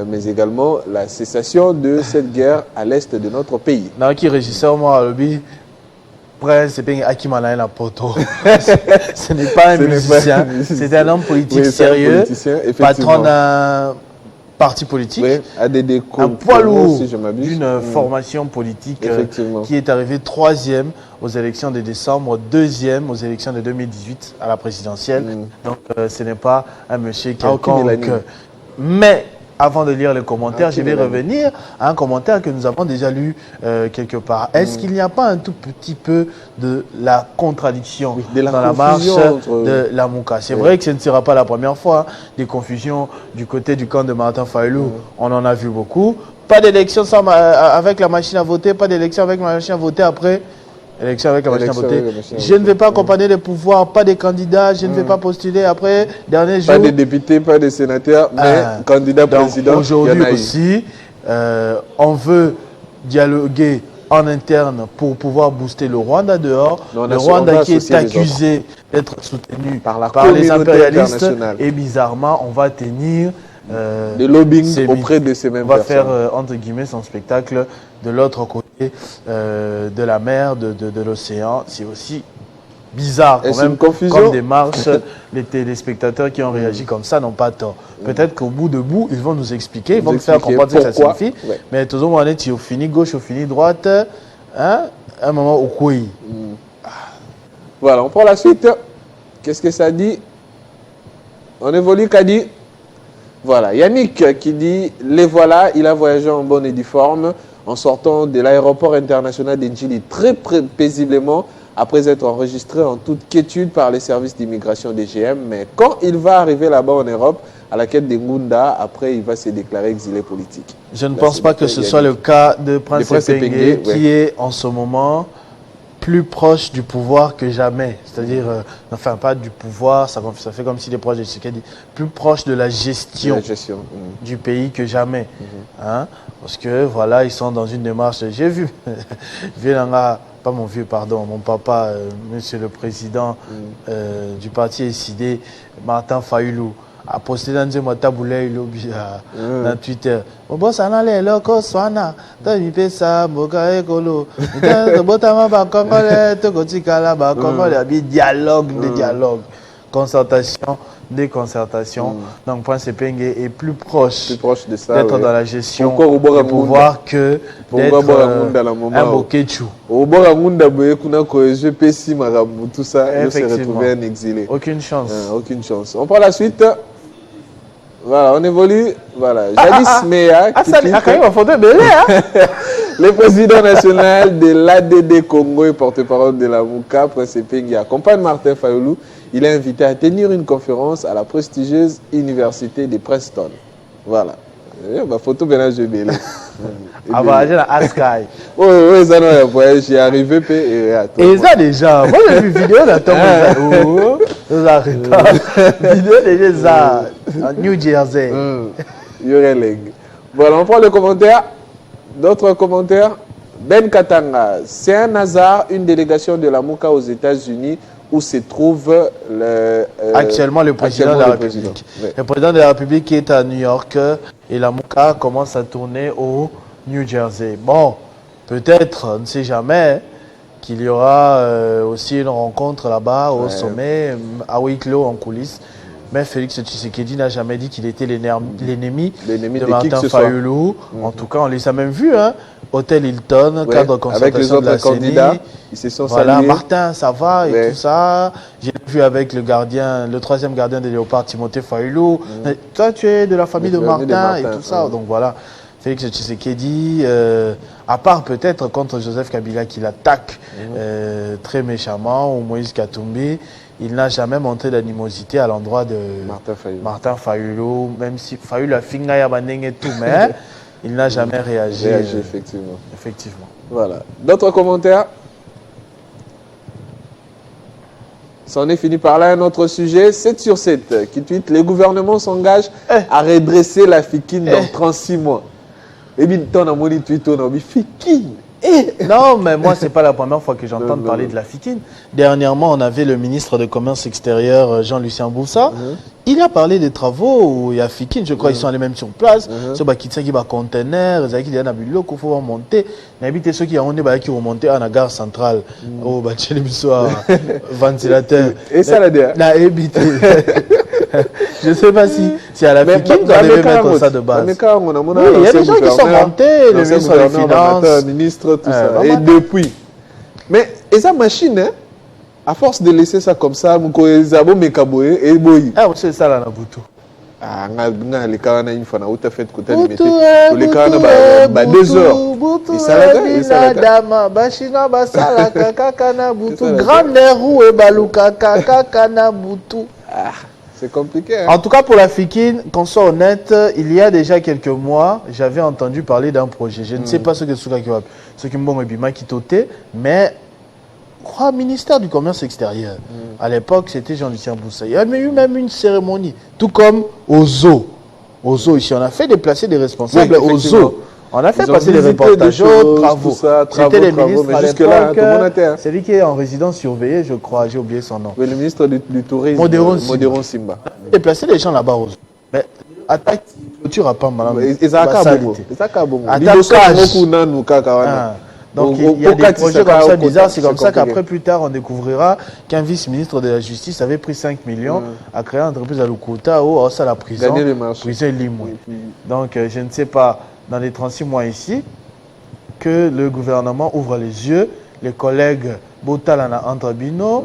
Mais également la cessation de cette guerre à l'est de notre pays. Qui régisseur, moi, le Prince Epenge Akimana la poto. Ce n'est pas un musicien, c'est un homme politique sérieux, patron d'un parti politique, un poids lourd d'une formation politique qui est arrivé 3e aux élections de décembre, 2e aux élections de 2018 à la présidentielle. Donc ce n'est pas un monsieur quelconque. Mais avant de lire les commentaires, je vais revenir à un commentaire que nous avons déjà lu quelque part. Est-ce qu'il n'y a pas un tout petit peu de la contradiction dans la marche de la Mouka? C'est vrai que ce ne sera pas la première fois, des confusions du côté du camp de Martin Fayulu. On en a vu beaucoup. Pas d'élection avec la machine à voter, pas d'élection avec la machine à voter après. Élection avec la machine à voter. Je ne vais pas accompagner les pouvoirs, pas des candidats, je ne vais pas postuler après, dernier jour. Pas de députés, pas de sénateurs, mais candidat président. Aujourd'hui aussi, on veut dialoguer en interne pour pouvoir booster le Rwanda dehors. Le Rwanda qui est accusé d'être soutenu par les impérialistes. Et bizarrement, on va tenir des lobbying auprès de ces mêmes personnes. On va faire, entre guillemets, son spectacle de l'autre côté de la mer, de l'océan. C'est aussi bizarre quand même, comme démarche. Les téléspectateurs qui ont réagi comme ça n'ont pas tort. Peut-être qu'au bout, ils vont nous expliquer, ils vont nous faire comprendre ce que ça signifie. Mais tout le monde est au fini gauche, au fini droite, hein? Un moment au couille. Voilà, on prend la suite. Qu'est-ce que ça dit? On évolue, qu'a dit? Voilà, Yannick qui dit, les voilà, il a voyagé en bonne et due forme. en sortant de l'aéroport international d'Indjili très paisiblement, après être enregistré en toute quiétude par les services d'immigration DGM. Mais quand il va arriver là-bas en Europe, à la quête des Ngunda, après il va se déclarer exilé politique. Je ne pense pas que ce soit le cas de Prince Epenge, qui est en ce moment plus proche du pouvoir que jamais. C'est-à-dire, enfin pas du pouvoir, ça fait comme s'il est proche de Tshisekedi, plus proche de la gestion, du pays que jamais. Hein? Parce que voilà, ils sont dans une démarche, j'ai vu, pas mon vieux, pardon, mon papa, monsieur le président du parti SID, Martin Fayulu, a posté dans Twitter. Mon boss en allait là, Koswana, t'as mis ça, Boka Ekolo, dialogue, concertation, déconcertation. Donc, Prince Epenge est plus proche d'être dans la gestion du pouvoir que d'être un Bokechu. Aucune chance. Aucune chance. On prend la suite. Voilà, on évolue. Voilà. Jadis Meya, le président national de l'ADD Congo et porte-parole de la Mouka, Prince Epenge, accompagne Martin Fayulu. Il est invité à tenir une conférence à la prestigieuse université de Preston. Voilà. Ma photo bien là, je vais ah bah j'ai la Askai. Oui, ça non, j'ai arrivé et ça déjà, moi j'ai vu vidéo d'attendre vidéo déjà ça en New Jersey. Voilà, on prend le commentaire. D'autres commentaires. Ben Katanga, c'est un hasard, une délégation de la Mouka aux États-Unis où se trouve actuellement le président de la République. Le président de la République qui est à New York et la Mouka commence à tourner au New Jersey. Bon, peut-être, on ne sait jamais, qu'il y aura aussi une rencontre là-bas au sommet, à huis clos en coulisses. Mais Félix Tshisekedi n'a jamais dit qu'il était l'ennemi de Martin Fayulu. En tout cas, on les a même vus, hein. Hôtel Hilton, cadre de concertation de la CENI. Candidats, ils se sont salués. Martin, ça va et tout ça. J'ai vu avec le gardien, le troisième gardien des Léopards, Timothée Fayulu. Toi, tu es de la famille de Martin et tout ça. Donc voilà, Félix Tshisekedi, à part peut-être contre Joseph Kabila qui l'attaque très méchamment, ou Moïse Katumbi, il n'a jamais montré d'animosité à l'endroit de Martin Fayulu, même si Fayulu a fini à Baneng et tout, mais il n'a jamais réagi. Effectivement. Voilà. D'autres commentaires? C'en est fini par là. Un autre sujet, 7 sur 7, qui tweet: les gouvernements s'engagent à redresser la FIKIN dans 36 mois. Et bien, tu as mon tweet, on a dit FIKIN. Non, mais moi, ce n'est pas la première fois que j'entends parler de la FIKIN. Dernièrement, on avait le ministre de Commerce extérieur, Jean-Lucien Boussa. Il a parlé des travaux où il y a FIKIN, je crois qu'ils sont les mêmes sur place. Ceux qui ont conteneur, ceux qui ont des blocs, il faut remonter. Il y a ceux qui ont remonté à la gare centrale, au ventilateur. Et ça, la je ne sais pas si c'est à la FIKIN qu'on devait mettre ça de base. Oui, il y a des gens qui sont montés, le ministre des Finances, le ministre, tout ça. Et depuis. Mais, et ça, machine, hein, à force de laisser ça comme ça, c'est ça là, Nabutu. Les cas une fois, on a fait côté les cas 2 heures. Et ça c'est compliqué. Hein? En tout cas, pour la FIKIN, qu'on soit honnête, il y a déjà quelques mois, j'avais entendu parler d'un projet. Je ne sais pas ce que ce qui m'ont quitté, mais le ministère du Commerce extérieur, à l'époque, c'était Jean-Lucien Boussa. Il y a eu même une cérémonie, tout comme aux zoo. Aux zoo, ici, on a fait déplacer des responsables aux zoo. On a fait passer des reportages, travaux. C'était le ministre à l'époque, celui qui est en résidence surveillée, je crois, j'ai oublié son nom. Oui, le ministre du Tourisme, Modéron Simba. Déplacer les gens là-bas aux zoo. Mais attaque, clôture à pas mal. Donc il y a des projets comme ça bizarres. C'est comme ça qu'après, plus tard, on découvrira qu'un vice-ministre de la Justice avait pris 5 millions à créer une entreprise à Lukuta ou à la prison. Prison Limoué. Donc je ne sais pas, dans les 36 mois ici, que le gouvernement ouvre les yeux, les collègues Botalana Antrabino,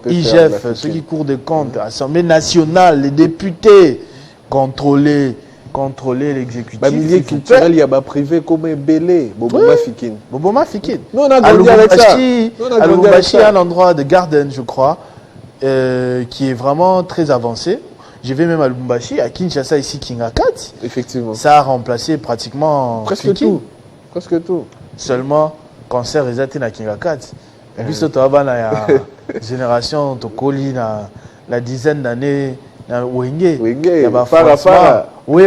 IGF, ceux qui courent des comptes, Assemblée nationale, les députés, contrôler contrôler l'exécutif. Milieu culturel, il y a privé comme Belé, Boboma Fikine. Boboma Fikine. Nous, on a grandi avec ça. À Lubumbashi, il y a un endroit de garden, je crois, qui est vraiment très avancé. Je vais même à Lubumbashi, à Kinshasa, ici, Kingakat. Effectivement. Ça a remplacé pratiquement presque tout. Presque tout. Seulement, concert est à Kingakat. Et puis, surtout, il y a une génération, Tokoli, la dizaine d'années, Wenge. Wenge, Fara. Oui,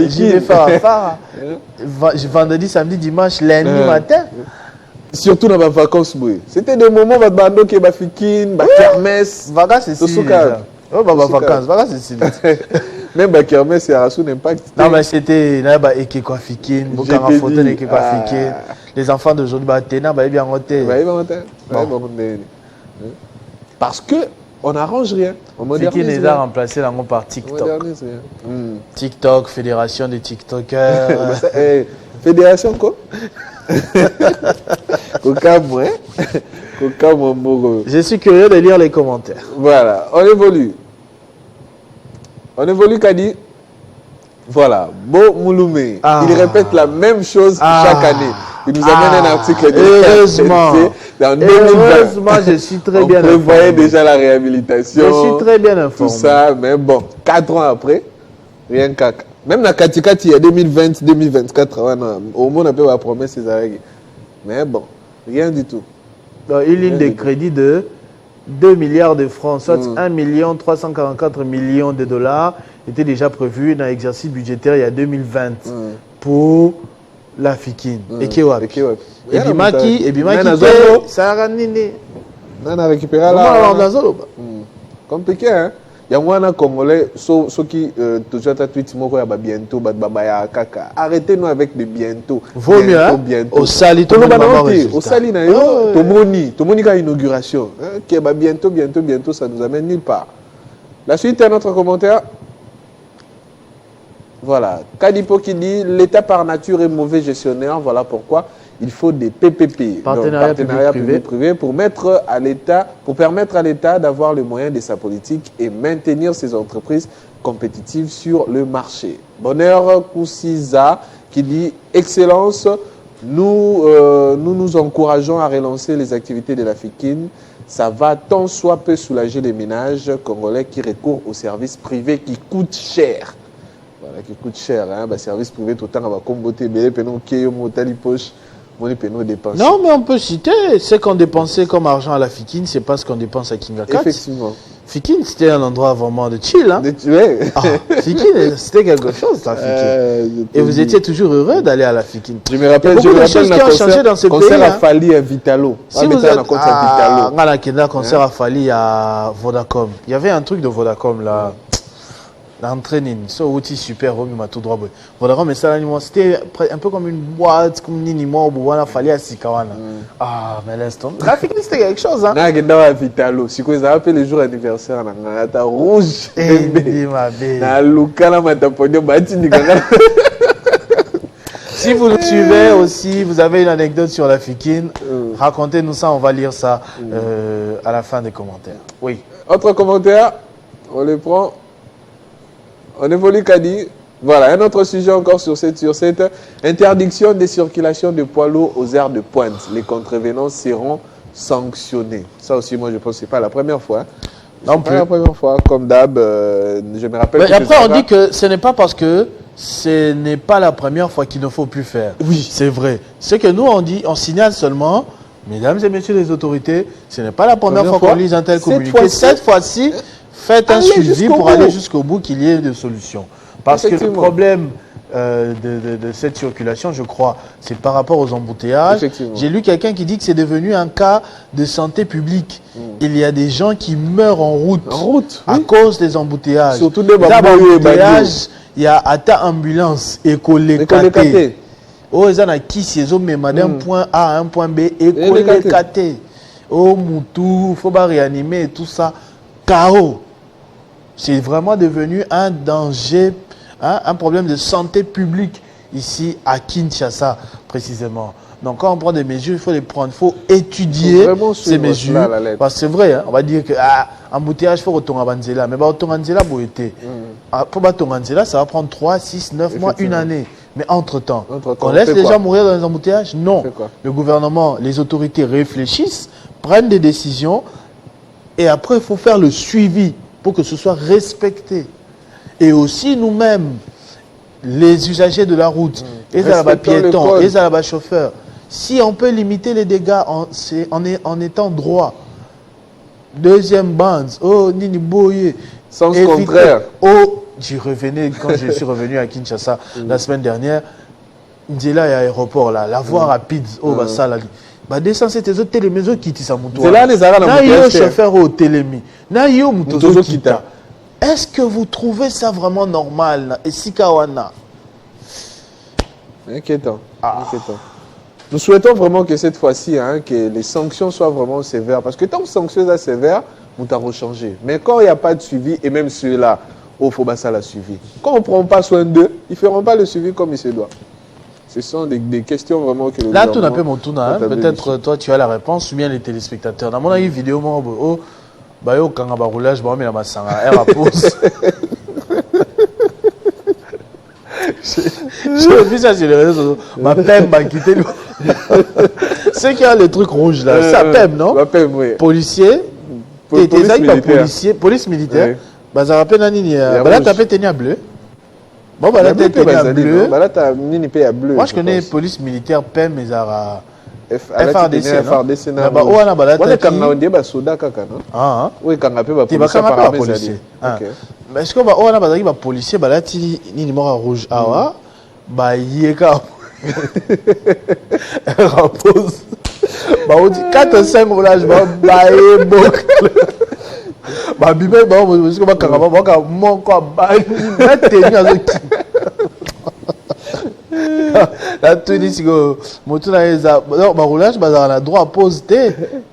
j'y vais Fara. Vendredi, samedi, dimanche, lundi matin. Surtout dans les vacances, c'était des moments où bando qui est Fikine, kermesse. Vacances, c'est si. Oh, vacances, c'est si. Même kermesse, c'est un impact. Non, mais c'était Ekekwa Fikine, Bokara Photo Ekekwa Fikine. Les enfants d'aujourd'hui, ils bien voté. Parce que on n'arrange rien. On modernise rien. Fikine a remplacé par TikTok. TikTok, fédération des TikTokers. Fédération quoi? Je suis curieux de lire les commentaires. Voilà, on évolue. Kadi. Voilà, Bo Mouloumé. Il répète la même chose chaque année. Il nous amène un article de heureusement. En 2020. Heureusement, je suis très bien informé. On prévoyait déjà la réhabilitation. Je suis très bien informé. Tout ça, mais bon, 4 ans après, rien qu'à... Même dans Katikati, il y a 2020, 2024, au moins on peut la promesse ces arrêts. Mais bon, rien du tout. Donc, une ligne de crédit de 2 milliards de francs, soit 1 344 millions de dollars, était déjà prévu dans l'exercice budgétaire il y a 2020 pour la Fikine. Et Kewap. Et Bimaki, ça a rénini. On a récupéré là. Compliqué, hein? Il y a un Congolais, ceux qui toujours tweet bientôt, kaka. Arrêtez-nous avec des bientôt. Vaut mieux, hein? Au Sali, tout le monde. Au Sali, Tomoni a inauguration. Qui est bientôt, ça nous amène nulle part. La suite est notre commentaire. Voilà. Kadipo qui dit l'État par nature est mauvais gestionnaire. Voilà pourquoi il faut des PPP, partenariat public-privé, pour permettre à l'État d'avoir les moyens de sa politique et maintenir ses entreprises compétitives sur le marché. Bonheur Koussiza qui dit Excellence, nous encourageons à relancer les activités de la Fikine. Ça va tant soit peu soulager les ménages congolais qui recourent aux services privés qui coûtent cher. Voilà, qui coûte cher, hein, service privé tout le temps, on va comboter, poche. Non, mais on peut citer ce qu'on dépensait comme argent à la Fikine, c'est pas ce qu'on dépense à Kingakat. Effectivement. Fikine, c'était un endroit vraiment de chill. Hein? Fikine, c'était quelque chose, la Fikine. Et vous étiez toujours heureux d'aller à la Fikine. Je me rappelle qui ont changé dans ce pays. Concert à Fali à Vitalo. Si vous êtes à concert à Fali à Vodacom. Il y avait un truc de Vodacom là. L'entraînement, ce outil super, tout droit. Vodacom, mais ça, c'était un peu comme une boîte, comme Ninimo, où on a fallu à Sikawana. Ah, mais l'instant. La Fikine, c'était quelque chose. Hein. À Vitalo. Si vous avez appelé le jour anniversaire, on a rouge. Si vous le suivez aussi, vous avez une anecdote sur la Fikine, racontez-nous ça, on va lire ça à la fin des commentaires. Oui. Autre commentaire, on les prend. On évolue, Kadi. Voilà, un autre sujet encore sur cette interdiction des circulations de poids lourds aux aires de pointe. Les contrevenants seront sanctionnés. Ça aussi, moi, je pense que ce n'est pas la première fois. Non plus. Pas la première fois, comme d'hab. Je me rappelle. Mais après, on dit que ce n'est pas parce que ce n'est pas la première fois qu'il ne faut plus faire. Oui. C'est vrai. Ce que nous, on dit, on signale seulement, mesdames et messieurs les autorités, ce n'est pas la première fois qu'on lise un tel communiqué. Cette fois-ci, faites un suivi pour aller jusqu'au bout qu'il y ait des solutions. Parce que le problème de cette circulation, je crois, c'est par rapport aux embouteillages. J'ai lu quelqu'un qui dit que c'est devenu un cas de santé publique. Il y a des gens qui meurent en route à cause des embouteillages. Surtout des embouteillages, il y a à ambulance écolé. Oh, ils ont qui c'est d'un point A à un point B écolé. Oh, Moutou, il faut pas réanimer tout ça. Chaos. C'est vraiment devenu un danger, hein, un problème de santé publique ici à Kinshasa, précisément. Donc quand on prend des mesures, il faut les prendre, il faut étudier ces mesures. Parce que c'est vrai, hein, on va dire que embouteillage, il faut retourner à Banzela. Mais retourner à Banzela, pour retourner à Banzela, ça va prendre 3, 6, 9 mois, une année. Mais entre-temps, on laisse les gens mourir dans les embouteillages? Non. Le gouvernement, les autorités réfléchissent, prennent des décisions et après, il faut faire le suivi pour que ce soit respecté. Et aussi nous-mêmes, les usagers de la route, les piétons, les chauffeurs, si on peut limiter les dégâts en étant droit, deuxième bande, Nini Boye, sens contraire. J'y revenais quand je suis revenu à Kinshasa la semaine dernière. Ndjela et aéroport là, la voie rapide, ça là. Descend ces autres télémis qui tissent à Moutoua. C'est là les arrêts dans le chauffeur au télémi. Est-ce que vous trouvez ça vraiment normal? Et si Kawana? Inquiétant. Nous souhaitons vraiment que cette fois-ci, que les sanctions soient vraiment sévères. Parce que tant que les sanctions sont sévères, nous t'avons changé. Mais quand il n'y a pas de suivi, et même ceux-là, il faut que ça la suivi. Quand on ne prend pas soin d'eux, ils ne feront pas le suivi comme il se doit. Ce sont des questions vraiment que là, tout n'a pas mon tour. Peut-être toi, tu as la réponse ou bien les téléspectateurs. Dans mon vidéo, quand on a roulage, je vais j'ai vu ça sur les réseaux sociaux. Ma PEM m'a quitté. C'est qu'il y a le truc rouge là. Ça PEM, non? La PEM, oui. Policier. Police militaire. Ça rappelle Nani. Là, tu as fait tenir bleu. Bon, là, tu as tenir bleu. Là, tu as mis bleu. Moi, je connais police militaire PEM, mais ça. FRDC, non? Oui, quand on a policier. Mais est-ce que on a policier, là, tu ni rouge. Il y a repose. On dit 4 ou 5 roulages, là, tu dis que roulage, on a droit à pause.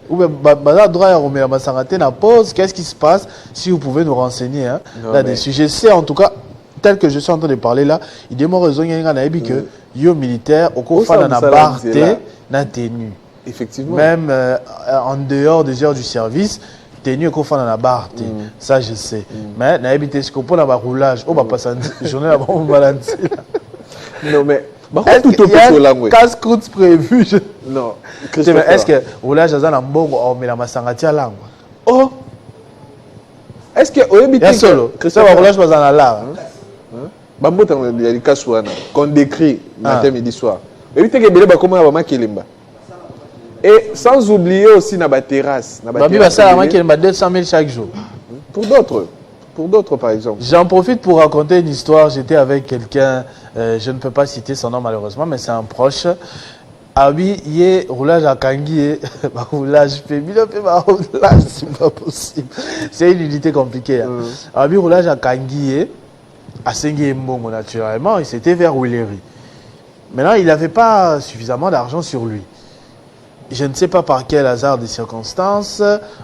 Ou on a droit à pause. Qu'est-ce qui se passe? Si vous pouvez nous renseigner là dessus. Je sais en tout cas, tel que je suis en train de parler là, il démontre raison que yo militaire au cours de la barre na tenue. Effectivement. Même en dehors des heures du service. Tenu au cours de la barre, ça je sais. Mais na habité ce qu'on peut dans roulage, on va passer une journée là-bas, on va balancer. Non mais est-ce qu'il y a un casse-croûte prévu? Non. Est-ce que roulage dans un bon on met la massangati à langue? Oh. Est-ce que au habité solo Christophe roulage dans la là. Bambo il y a des casouana qu'on décrit matin midi soir. Habité que belé ba comment ba makelimba. Et sans oublier aussi la terrasse. Ça 200 000 chaque jour. Pour d'autres par exemple. J'en profite pour raconter une histoire. J'étais avec quelqu'un, je ne peux pas citer son nom malheureusement, mais c'est un proche. Il y a roulage à Kangi, roulage féminin, c'est pas possible. C'est une unité compliquée. Il y a roulage à Kangi, à Sengue-Mbongo naturellement, et c'était vers Willery. Maintenant, il n'avait pas suffisamment d'argent sur lui. Je ne sais pas par quel hasard des circonstances,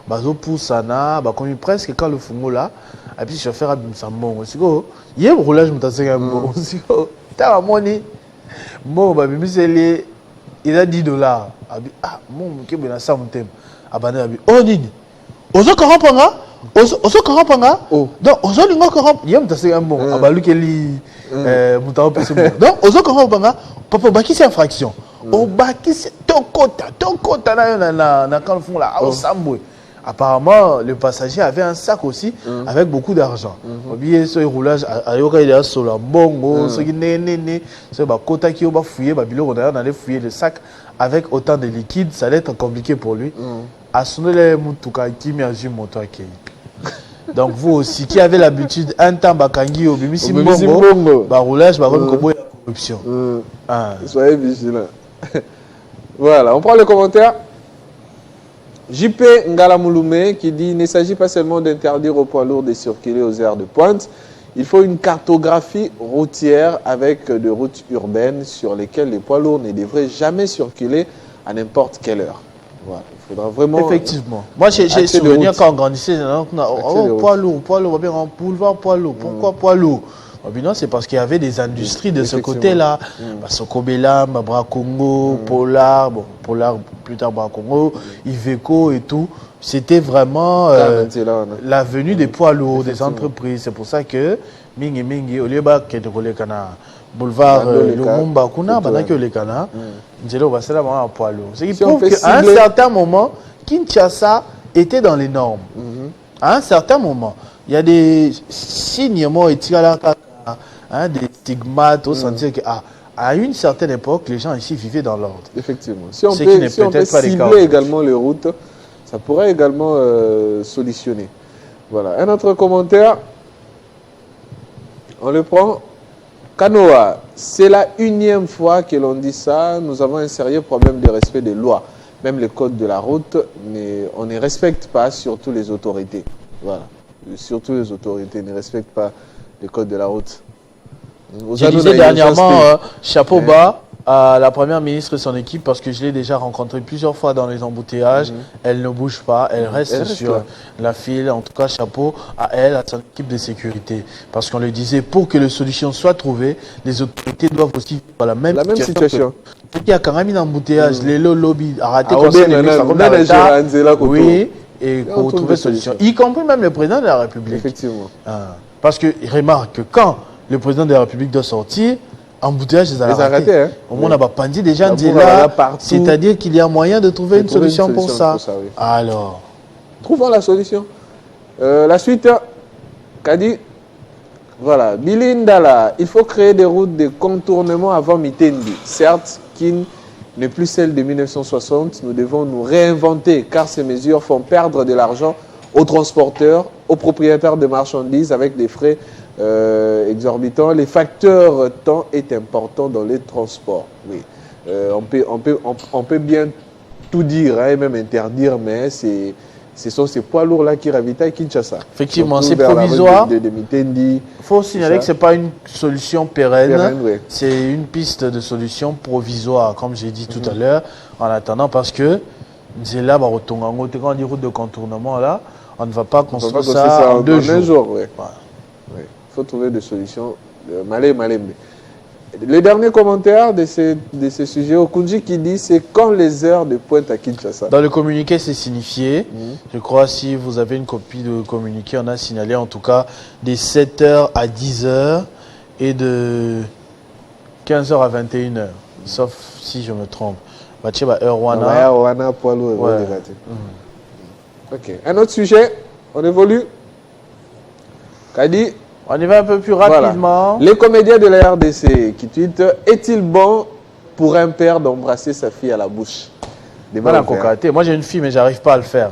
bazo poussana, comme presque quand le fungo là, et puis le chauffeur a dit ça bon, il y a un roulage mutassé un bon, t'as money, bon bah il a $10, mon qui est ça mon thème, abandonné, oh nini, ozo corrompanga, ozo corrompanga, donc ozo lingo corromp, il y a mutassé un bon, abalu keli mutao pese bon, donc ozo corrompanga, papa baki c'est infraction. Au baki c'est tokota na quand le fond là au Samboué. Apparemment le passager avait un sac aussi avec beaucoup d'argent. Oubliez ce roulage ayoka il est sur la bongo ce qui né ce ba kota qui va fouiller ba bilo on allait fouiller le sac avec autant de liquide, ça allait être compliqué pour lui. À sonner les mutuka qui m'agit moto akei. Donc vous aussi qui avez l'habitude un temps bakangi au bimisi bongo ba roulage ba comme kobo corruption. Soyez vigilants. Voilà, on prend le commentaire. JP Ngalamouloumé qui dit « Il ne s'agit pas seulement d'interdire aux poids lourds de circuler aux aires de pointe. Il faut une cartographie routière avec des routes urbaines sur lesquelles les poids lourds ne devraient jamais circuler à n'importe quelle heure. » Voilà, il faudra vraiment... Effectivement. Moi, j'ai souvenir quand on grandissait, poids lourd, on va bien en boulevard poids lourd. Pourquoi poids lourd? c'est parce qu'il y avait des industries de ce côté-là. Sokobela, Bra Congo, Polar, plus tard Bra Congo, Iveco et tout. C'était vraiment la venue des poids lourds, des entreprises. C'est pour ça que Mingi, au lieu de boulevard Lumumba, Kuna, Lekana, poids lourd. Ce qui prouve qu'à un certain moment, Kinshasa était dans les normes. À un certain moment, il y a des signes, des stigmates, au sentir qu'à une certaine époque, les gens ici vivaient dans l'ordre. Effectivement. Si on peut cibler également les routes, ça pourrait également solutionner. Voilà. Un autre commentaire, on le prend. Kanoa, c'est la 1e fois que l'on dit ça. Nous avons un sérieux problème de respect des lois. Même les codes de la route, mais on ne respecte pas, surtout les autorités. Voilà. Surtout les autorités ne respectent pas les codes de la route. Je disais dernièrement, chapeau bas à la première ministre et son équipe, parce que je l'ai déjà rencontrée plusieurs fois dans les embouteillages. Elle ne bouge pas, elle reste sur la file. En tout cas, chapeau à elle, à son équipe de sécurité. Parce qu'on le disait, pour que les solutions soient trouvées, les autorités doivent aussi avoir la même situation. Il y a quand même un embouteillage, les lobbies arrêtés oui, et pour trouver solution. Y compris même le président de la République. Effectivement. Parce que remarque que quand le président de la République doit sortir, embouteillage des arrêtés. Hein? Au moins, on n'a pas dit déjà là, c'est-à-dire qu'il y a moyen de trouver une solution pour ça. Oui. Alors, trouvons la solution. La suite, Kadi, voilà, Bilindala, il faut créer des routes de contournement avant Mitendi. Certes, qui n'est plus celle de 1960, nous devons nous réinventer car ces mesures font perdre de l'argent aux transporteurs, aux propriétaires de marchandises avec des frais exorbitants. Les facteurs temps est important dans les transports. Oui, on peut bien tout dire et même interdire, mais ce sont ces poids lourds-là qui ravitaillent Kinshasa. Effectivement, c'est provisoire. Il faut signaler que ce n'est pas une solution pérenne, c'est une piste de solution provisoire, comme j'ai dit tout à l'heure, en attendant, parce que c'est là, quand on dit route de contournement, là, on ne va pas construire ça en 2 jours. Oui. Il faut trouver des solutions. Malé. Le dernier commentaire de ce sujet, Okunji qui dit c'est quand les heures de pointe à Kinshasa. Dans le communiqué, c'est signifié. Je crois si vous avez une copie de communiqué, on a signalé en tout cas des 7h à 10h et de 15h à 21h. Sauf si je me trompe. Heure Wana. Ok. Un autre sujet, on évolue. Kadi. On y va un peu plus rapidement. Voilà. Les comédiens de la RDC qui tweetent « Est-il bon pour un père d'embrasser sa fille à la bouche ?» Moi j'ai une fille mais j'arrive pas à le faire.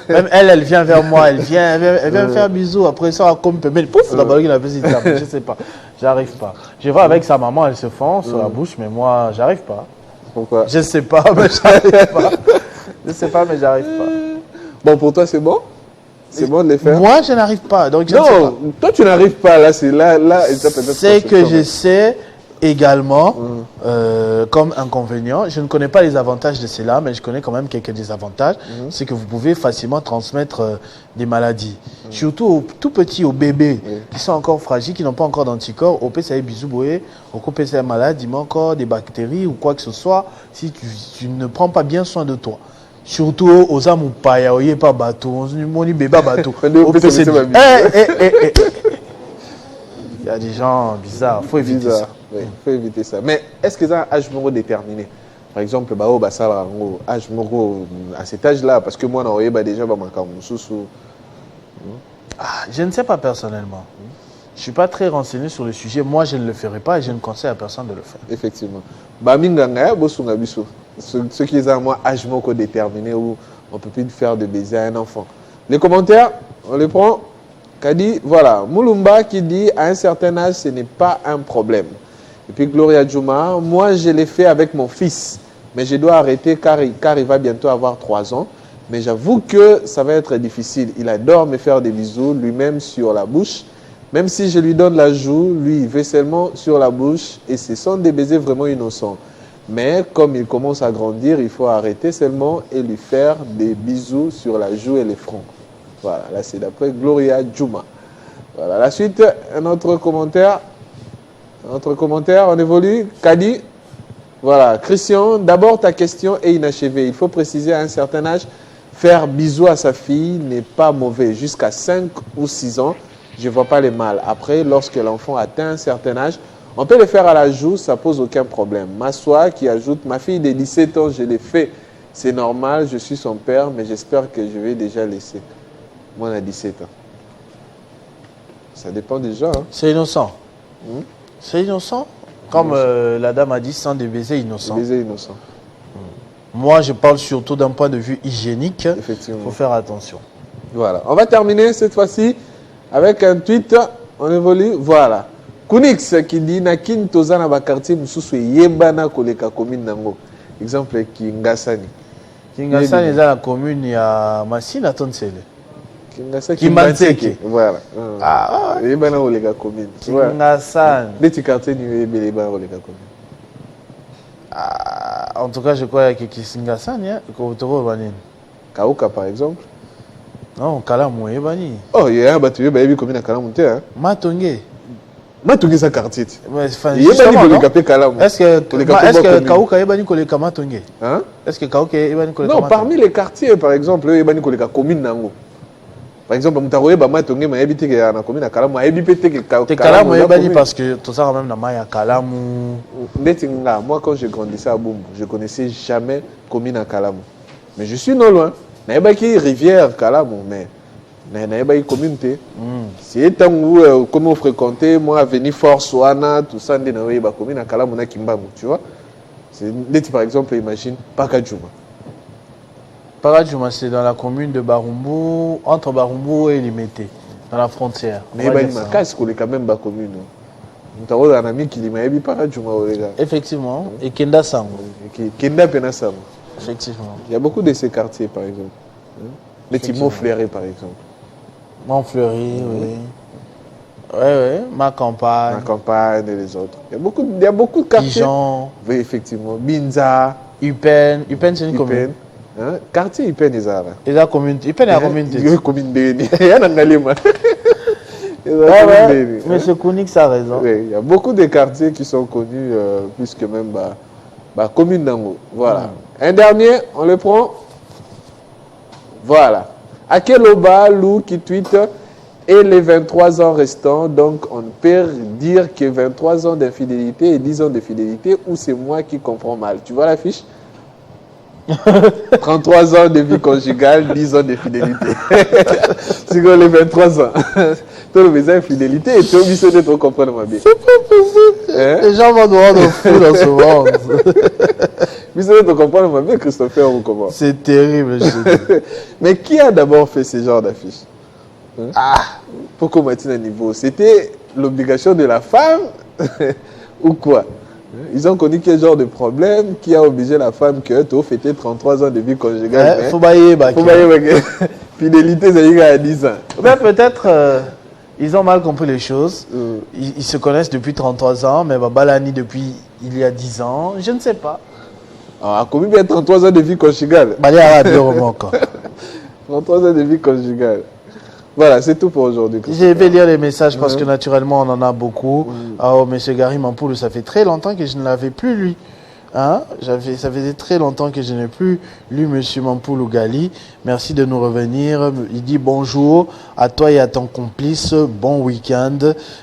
Même elle vient vers moi, elle vient me faire un bisou. Après ça, comme mais pouf, je sais pas. J'arrive pas. Je vois avec sa maman, elle se fend sur la bouche, mais moi j'arrive pas. Pourquoi? Je sais pas, mais j'arrive pas. Je sais pas, mais j'arrive pas. Bon, pour toi c'est bon? C'est bon de les faire? Moi, je n'arrive pas. Donc je non, ne sais pas. Toi, tu n'arrives pas. Là, c'est là. C'est que je sais également, comme inconvénient, je ne connais pas les avantages de cela, mais je connais quand même quelques désavantages. C'est que vous pouvez facilement transmettre des maladies. Surtout aux tout petits, aux bébés, qui sont encore fragiles, qui n'ont pas encore d'anticorps. Au PCA bisouboé, au PCA malade, il manque encore des bactéries ou quoi que ce soit, si tu ne prends pas bien soin de toi. Surtout aux âmes ou pas, il n'y a pas bateau, il y a bateau. Il y a des gens bizarres, il faut éviter ça. Oui, faut éviter ça. Mais est-ce que ça a un âge déterminé? Par exemple, âge à cet âge-là, parce que moi, déjà, je ne sais pas personnellement. Je ne suis pas très renseigné sur le sujet. Moi, je ne le ferai pas et je ne conseille à personne de le faire. Effectivement. Ceux qui ont moins âge déterminé où on ne peut plus faire de baiser à un enfant. Les commentaires, on les prend. Kadi, voilà. Moulumba qui dit à un certain âge, ce n'est pas un problème. Et puis Gloria Djouma, moi je l'ai fait avec mon fils, mais je dois arrêter car il va bientôt avoir 3 ans. Mais j'avoue que ça va être difficile. Il adore me faire des bisous lui-même sur la bouche. Même si je lui donne la joue, lui, il veut seulement sur la bouche. Et ce sont des baisers vraiment innocents. Mais comme il commence à grandir, il faut arrêter seulement et lui faire des bisous sur la joue et les fronts. Voilà, là c'est d'après Gloria Djouma. Voilà, la suite, un autre commentaire. Entre commentaires, on évolue. Kadi, voilà. Christian, d'abord ta question est inachevée. Il faut préciser à un certain âge, faire bisou à sa fille n'est pas mauvais. Jusqu'à 5 ou 6 ans, je ne vois pas les mal. Après, lorsque l'enfant atteint un certain âge, on peut le faire à la joue, ça ne pose aucun problème. Massoua qui ajoute, ma fille de 17 ans, je l'ai fait. C'est normal, je suis son père, mais j'espère que je vais déjà laisser. Moi, on a 17 ans. Ça dépend des gens. Hein. C'est innocent. C'est innocent. Comme la dame a dit, sans des baisers innocents. Des baisers innocents. Moi, je parle surtout d'un point de vue hygiénique. Effectivement. Il faut faire attention. Voilà. On va terminer cette fois-ci avec un tweet. On évolue. Voilà. Kunix qui dit Nakin Tozana Bakarti Mususu Yebana Koleka commune Nango. Exemple Kingasani. Kingasani est dans la commune, il y a Massina Tonsele. Kingasani. Voilà. Ah, Yebana Koleka commune. Kingasani. Des petits quartiers n'y Yebana Koleka commune. En tout cas, je crois que Kingasani, Kauka par exemple. Non, Kalamu Yebani. Oh, il y a un bâtiment qui est commune à Kalamu. Matongé. Matongé sa quartier. Est-ce que Kauka Ebani Koleka Matongé? Est-ce que Kauka Ebani Koleka Non, parmi les quartiers, par exemple, Ebani Koleka commune Nango. Par exemple, Mtaroye Matongé m'a habité à la commune à Kalamu. Kalamu Ebani parce que tout ça, même dans Maya Kalamu. Moi, quand je grandissais à Boum, je ne connaissais jamais commune à Kalamu. Mais je suis non loin. Il y a une rivière Kalamu, mais il y a une communauté. C'est tant où, comme on fréquentait, moi, venir Force, Ouana, tout ça, il y a une commune à Kalamu, tu vois. Par exemple, imagine Pakadjouma. Pakadjouma, c'est dans la commune de Barumbu, entre Barumbu et Limité, dans la frontière. Mais il y a une casse qui est quand même la commune. Nous avons un ami qui m'a dit Pakadjouma. Effectivement, et Kenda Sango. Kenda Penasango. Effectivement. Il y a beaucoup de ces quartiers, par exemple. Les petits Montfleury, par exemple. Montfleury, oui. Oui, ma campagne. Ma campagne et les autres. Il y a beaucoup de quartiers. Dijon. Oui, effectivement. Binza. Upen. Upen, c'est une commune. Quartier Upen, ils ont. Ils ont commune. Upen est la commune. Il y a une commune de. Il y a un Angalima. Mais ce Kounix a raison. Oui, il y a beaucoup de quartiers qui sont connus, puisque même la commune d'Ango. Voilà. Un dernier, on le prend. Voilà. Akeloba, Lou qui tweet et les 23 ans restants. Donc, on peut dire que 23 ans d'infidélité et 10 ans de fidélité, ou c'est moi qui comprends mal. Tu vois la fiche? 33 ans de vie conjugale, 10 ans de fidélité. C'est quoi les 23 ans? Tu as besoin d'infidélité et tu es obligé de te comprendre ma bien. C'est pas possible. Les gens vont nous rendre fous dans ce monde. Vous allez te comprendre ma bien, Christopher, ou comment? C'est terrible. Mais qui a d'abord fait ce genre d'affiche? Pourquoi Martine à niveau? C'était l'obligation de la femme ou quoi? Ils ont connu quel genre de problème qui a obligé la femme que tu as fêté 33 ans de vie conjugale? Faut bailler. Fidélité, ça y est à 10 ans. Mais peut-être ils ont mal compris les choses. Ils se connaissent depuis 33 ans, mais Balani depuis il y a 10 ans. Je ne sais pas. Combien bien 33 ans de vie conjugale? 33 ans de vie conjugale. Voilà, c'est tout pour aujourd'hui. Je vais lire les messages parce que naturellement on en a beaucoup. Monsieur Gary Mampoulou, ça fait très longtemps que je ne l'avais plus lu. Ça faisait très longtemps que je n'ai plus lu Monsieur Mampoulou Gali. Merci de nous revenir. Il dit bonjour à toi et à ton complice. Bon week-end.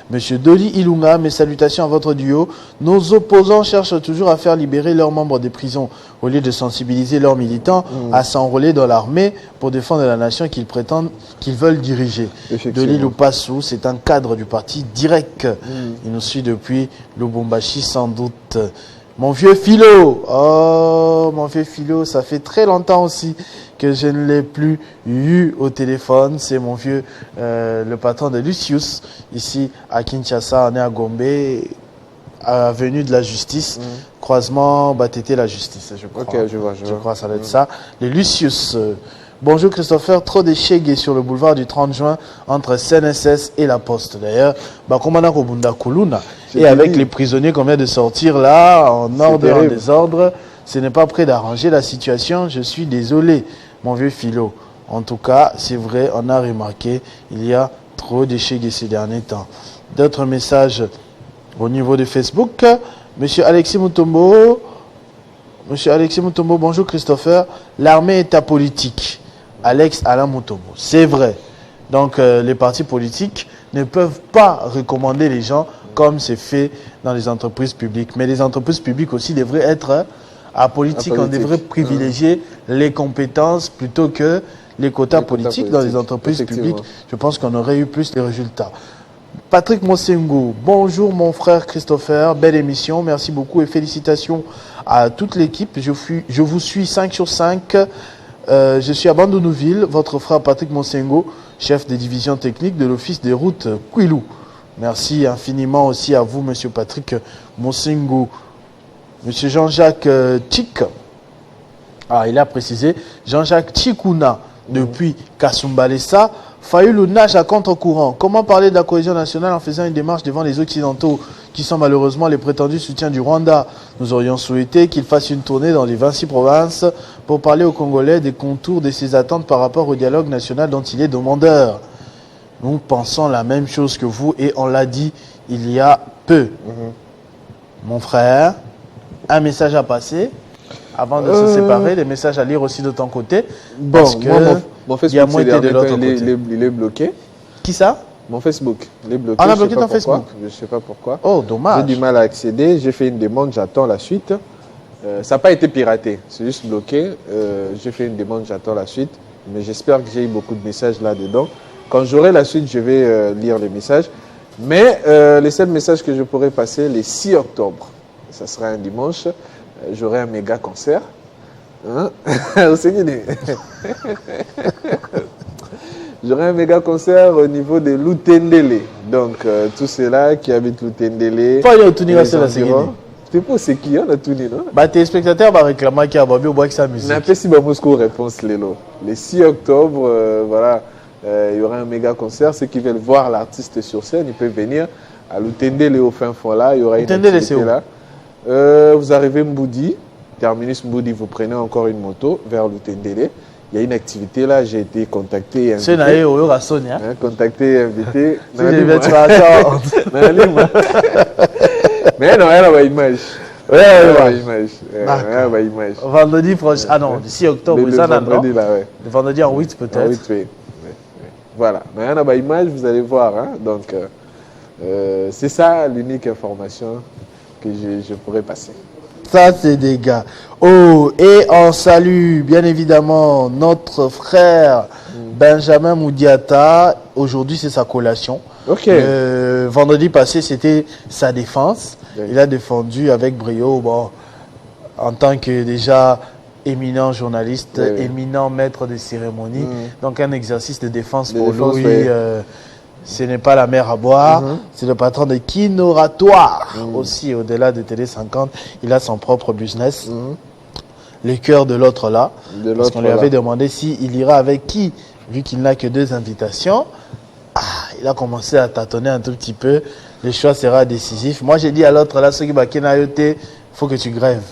Monsieur Doli Ilunga, mes salutations à votre duo. Nos opposants cherchent toujours à faire libérer leurs membres des prisons au lieu de sensibiliser leurs militants à s'enrôler dans l'armée pour défendre la nation qu'ils prétendent qu'ils veulent diriger. Doli Lupassou, c'est un cadre du parti direct. Il nous suit depuis Lubumbashi sans doute. Mon vieux Philo, mon vieux Philo, ça fait très longtemps aussi que je ne l'ai plus eu au téléphone. C'est mon vieux, le patron de Lucius, ici à Kinshasa, on est à Gombe, avenue de la Justice, croisement Batété la Justice, je crois. Ok, je vois. Je crois, ça doit être ça. Le Lucius. Bonjour Christopher, trop de chégués sur le boulevard du 30 juin entre CNSS et la Poste. D'ailleurs, Bakomana Robunda Kuluna. Et avec les prisonniers qu'on vient de sortir là, en ordre, en désordre, ce n'est pas prêt d'arranger la situation. Je suis désolé, mon vieux Philo. En tout cas, c'est vrai, on a remarqué, il y a trop de chégués ces derniers temps. D'autres messages. Au niveau de Facebook, Monsieur Alexis Mutombo, bonjour Christopher. L'armée est apolitique. Alex Alain Mutombo. C'est vrai. Donc les partis politiques ne peuvent pas recommander les gens comme c'est fait dans les entreprises publiques. Mais les entreprises publiques aussi devraient être apolitiques. On devrait privilégier les compétences plutôt que les quotas politiques dans les entreprises publiques. Je pense qu'on aurait eu plus de résultats. Patrick Mosengo, bonjour mon frère Christopher, belle émission, merci beaucoup et félicitations à toute l'équipe. Je vous suis 5 sur 5. Je suis à Bandounouville, votre frère Patrick Mosengo, chef des divisions techniques de l'Office des routes Kouilou. Merci infiniment aussi à vous, monsieur Patrick Mosengo. Monsieur Jean-Jacques Tchik, il a précisé, Jean-Jacques Tchikouna, depuis Kasumbalesa, Fayoulou nage à contre-courant. Comment parler de la cohésion nationale en faisant une démarche devant les Occidentaux qui sont malheureusement les prétendus soutiens du Rwanda? Nous aurions souhaité qu'il fasse une tournée dans les 26 provinces pour parler aux Congolais des contours de ses attentes par rapport au dialogue national dont il est demandeur. Nous pensons la même chose que vous et on l'a dit il y a peu. Mon frère, un message à passer avant de se séparer, des messages à lire aussi de ton côté. Parce que mon Facebook, de l'autre côté. Il est bloqué. Qui ça? Mon Facebook, il est bloqué. On a bloqué ton Facebook? Je ne sais pas pourquoi. Oh, dommage. J'ai du mal à accéder. J'ai fait une demande, j'attends la suite. Ça n'a pas été piraté, c'est juste bloqué. J'ai fait une demande, j'attends la suite. Mais j'espère que j'ai eu beaucoup de messages là-dedans. Quand j'aurai la suite, je vais lire les messages. Mais les seuls messages que je pourrai passer, les 6 octobre, ça sera un dimanche, j'aurai un méga concert. Hein? J'aurai un méga concert au niveau de Lutendele. Donc, tous ceux-là qui habitent Lutendele. Pas y a c'est la c'est pas c'est qui on a tout dit, non? Bah, tes spectateurs vont réclamer qu'il y a Babi au bois qui sa musique. On a fait si Moscou réponse Lélo. Le 6 octobre, voilà, il y aura un méga concert. Ceux qui veulent voir l'artiste sur scène, ils peuvent venir à Lutendele au fin fond là. Il y aura une activité là. Vous arrivez Mboudi, terminus Mboudi, vous prenez encore une moto vers Lutendele. Il y a une activité là, j'ai été contacté et invité. C'est Naé Oyo Sonia. Contacté et invité. Mais non, il y a une image. Oui, image. Vendredi prochain. Ah non, le 6 octobre, le vendredi, là, ouais. Le vendredi en 8 peut-être. En 8, oui. Voilà. Mais il y a une image, vous allez voir. Hein. Donc, c'est ça l'unique information que je pourrais passer. Ça, c'est des gars. Oh, et on salue bien évidemment notre frère Benjamin Moudiata. Aujourd'hui, c'est sa collation. Ok. Vendredi passé, c'était sa défense. Oui. Il a défendu avec brio, bon, en tant que déjà éminent journaliste, oui. Éminent maître de cérémonie. Donc, un exercice de défense pour lui. Oui. Ce n'est pas la mer à boire, c'est le patron de Kinoratoire. Aussi, au-delà de Télé 50, il a son propre business. Le cœur de l'autre là. Parce qu'on lui avait demandé s'il ira avec qui, vu qu'il n'a que 2 invitations. Il a commencé à tâtonner un tout petit peu. Le choix sera décisif. Moi, j'ai dit à l'autre là, ceux qui il faut que tu grèves.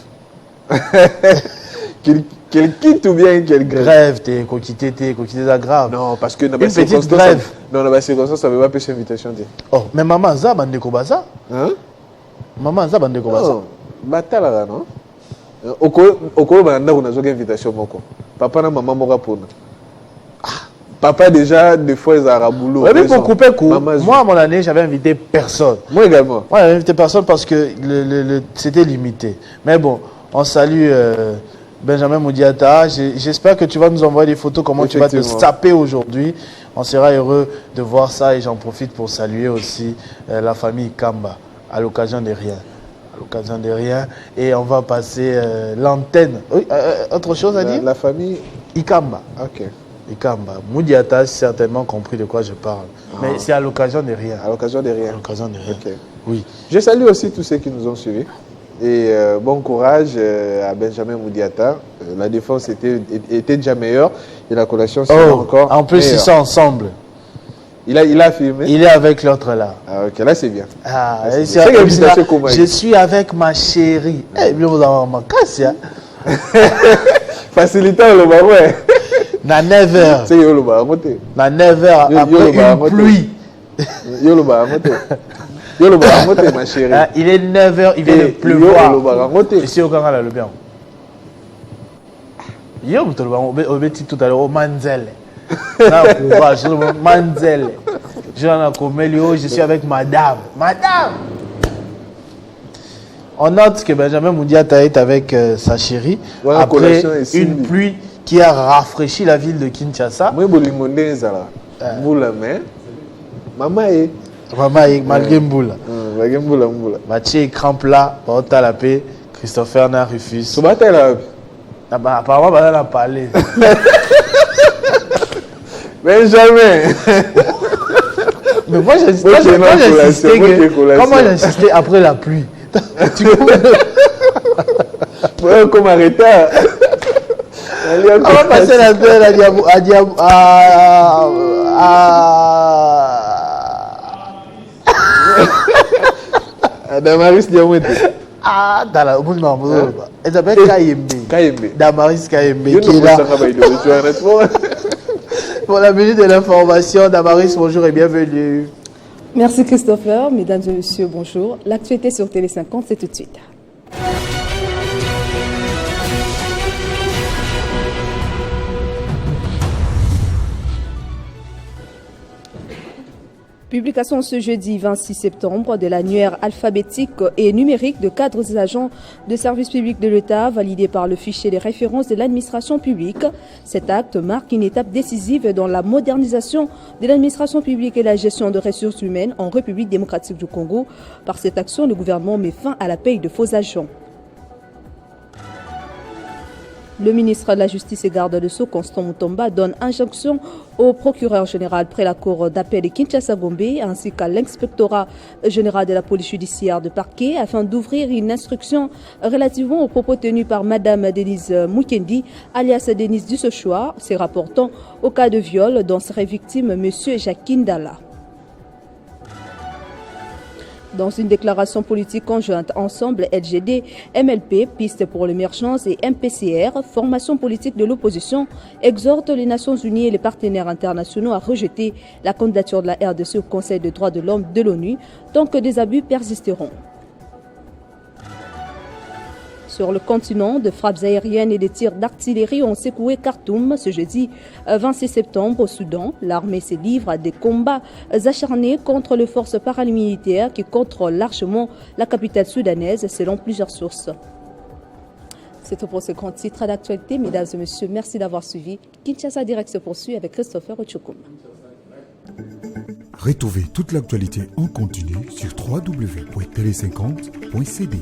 Quel quitte ou bien quel grève? T'es quitté grave. Non, parce que une petite grève. Non, la circonstance, ça ne veut pas pêcher l'invitation. Oh, mais maman, ça, bande de Kobaza. Hein? Maman, ça, bande de Kobaza. Non, batala, non? Okolo, bande on a une invitation, moko. Papa, na maman, mora pour nous. Papa, déjà, des fois, ils ont un boulot. Oui, mais pour couper court, moi, à mon année, j'avais invité personne. Moi également. Moi, j'avais invité personne parce que c'était limité. Mais bon, on salue Benjamin Moudiata. J'espère que tu vas nous envoyer des photos, comment tu vas te saper aujourd'hui. On sera heureux de voir ça et j'en profite pour saluer aussi la famille Kamba à l'occasion de rien. Et on va passer l'antenne. Oui, autre chose à dire? La famille Ikamba. Ok. Ikamba. Moudiata a certainement compris de quoi je parle. Mais c'est à l'occasion de rien. À l'occasion de rien. À l'occasion de rien. Okay. Oui. Je salue aussi tous ceux qui nous ont suivis. Et bon courage à Benjamin Moudiata. La défense était déjà meilleure. Et la collation sera encore en plus, meilleure. Ils sont ensemble. Il a filmé. Il est avec l'autre là. Ah, ok, là c'est bien. Ah, là, je suis avec ma chérie. Eh bien, vous avez ma casse. Facilitant le barouet. Na 9h. C'est Yolo Baramote. Na 9h après une pluie. Yolo Baramote. ma chérie. Il est 9h, il vient de pleuvoir. Ici au Kangala, le bien. Yo, on dit tout à l'heure, Manzel. Manzel. Je suis avec madame. Madame! On note que Benjamin Moudiata est avec sa chérie après une pluie qui a rafraîchi la ville de Kinshasa. Maman est malgré Mboula. Mathieu crampe là, Baota la paix, Christopher n'a refusé. Apparemment, on a parlé. Benjamin. Mais moi, j'insistais. Comment j'insistais après la pluie? Tu comprends? Comme arrêter. On va passer la belle à Damaris Diamouete. Ah, dans la monde, elle s'appelle Kayembe. Damaris Kayembe qui est là. Pour la minute de l'information, Damaris, bonjour et bienvenue. Merci Christopher, mesdames et messieurs, bonjour. L'actualité sur Télé 50, c'est tout de suite. Publication ce jeudi 26 septembre de l'annuaire alphabétique et numérique de cadres des agents de service public de l'État validé par le fichier des références de l'administration publique. Cet acte marque une étape décisive dans la modernisation de l'administration publique et la gestion de ressources humaines en République démocratique du Congo. Par cette action, le gouvernement met fin à la paye de faux agents. Le ministre de la Justice et garde de Sceaux, Constant Mutomba, donne injonction au procureur général près la cour d'appel de Kinshasa-Gombe ainsi qu'à l'inspectorat général de la police judiciaire de parquet afin d'ouvrir une instruction relativement aux propos tenus par Madame Denise Mukendi, alias Denise Dussochoa, se rapportant au cas de viol dont serait victime Monsieur Jacquin Dalla. Dans une déclaration politique conjointe ensemble, LGD, MLP, Piste pour l'émergence et MPCR, formation politique de l'opposition, exhorte les Nations Unies et les partenaires internationaux à rejeter la candidature de la RDC au Conseil des droits de l'homme de l'ONU tant que des abus persisteront. Sur le continent, de frappes aériennes et des tirs d'artillerie ont secoué Khartoum ce jeudi 26 septembre au Soudan. L'armée se livre à des combats acharnés contre les forces paramilitaires qui contrôlent largement la capitale soudanaise selon plusieurs sources. C'est tout pour ce grand titre d'actualité. Mesdames et messieurs, merci d'avoir suivi. Kinshasa Direct se poursuit avec Christopher Ochokoum. Retrouvez toute l'actualité en continu sur www.tele50.cd.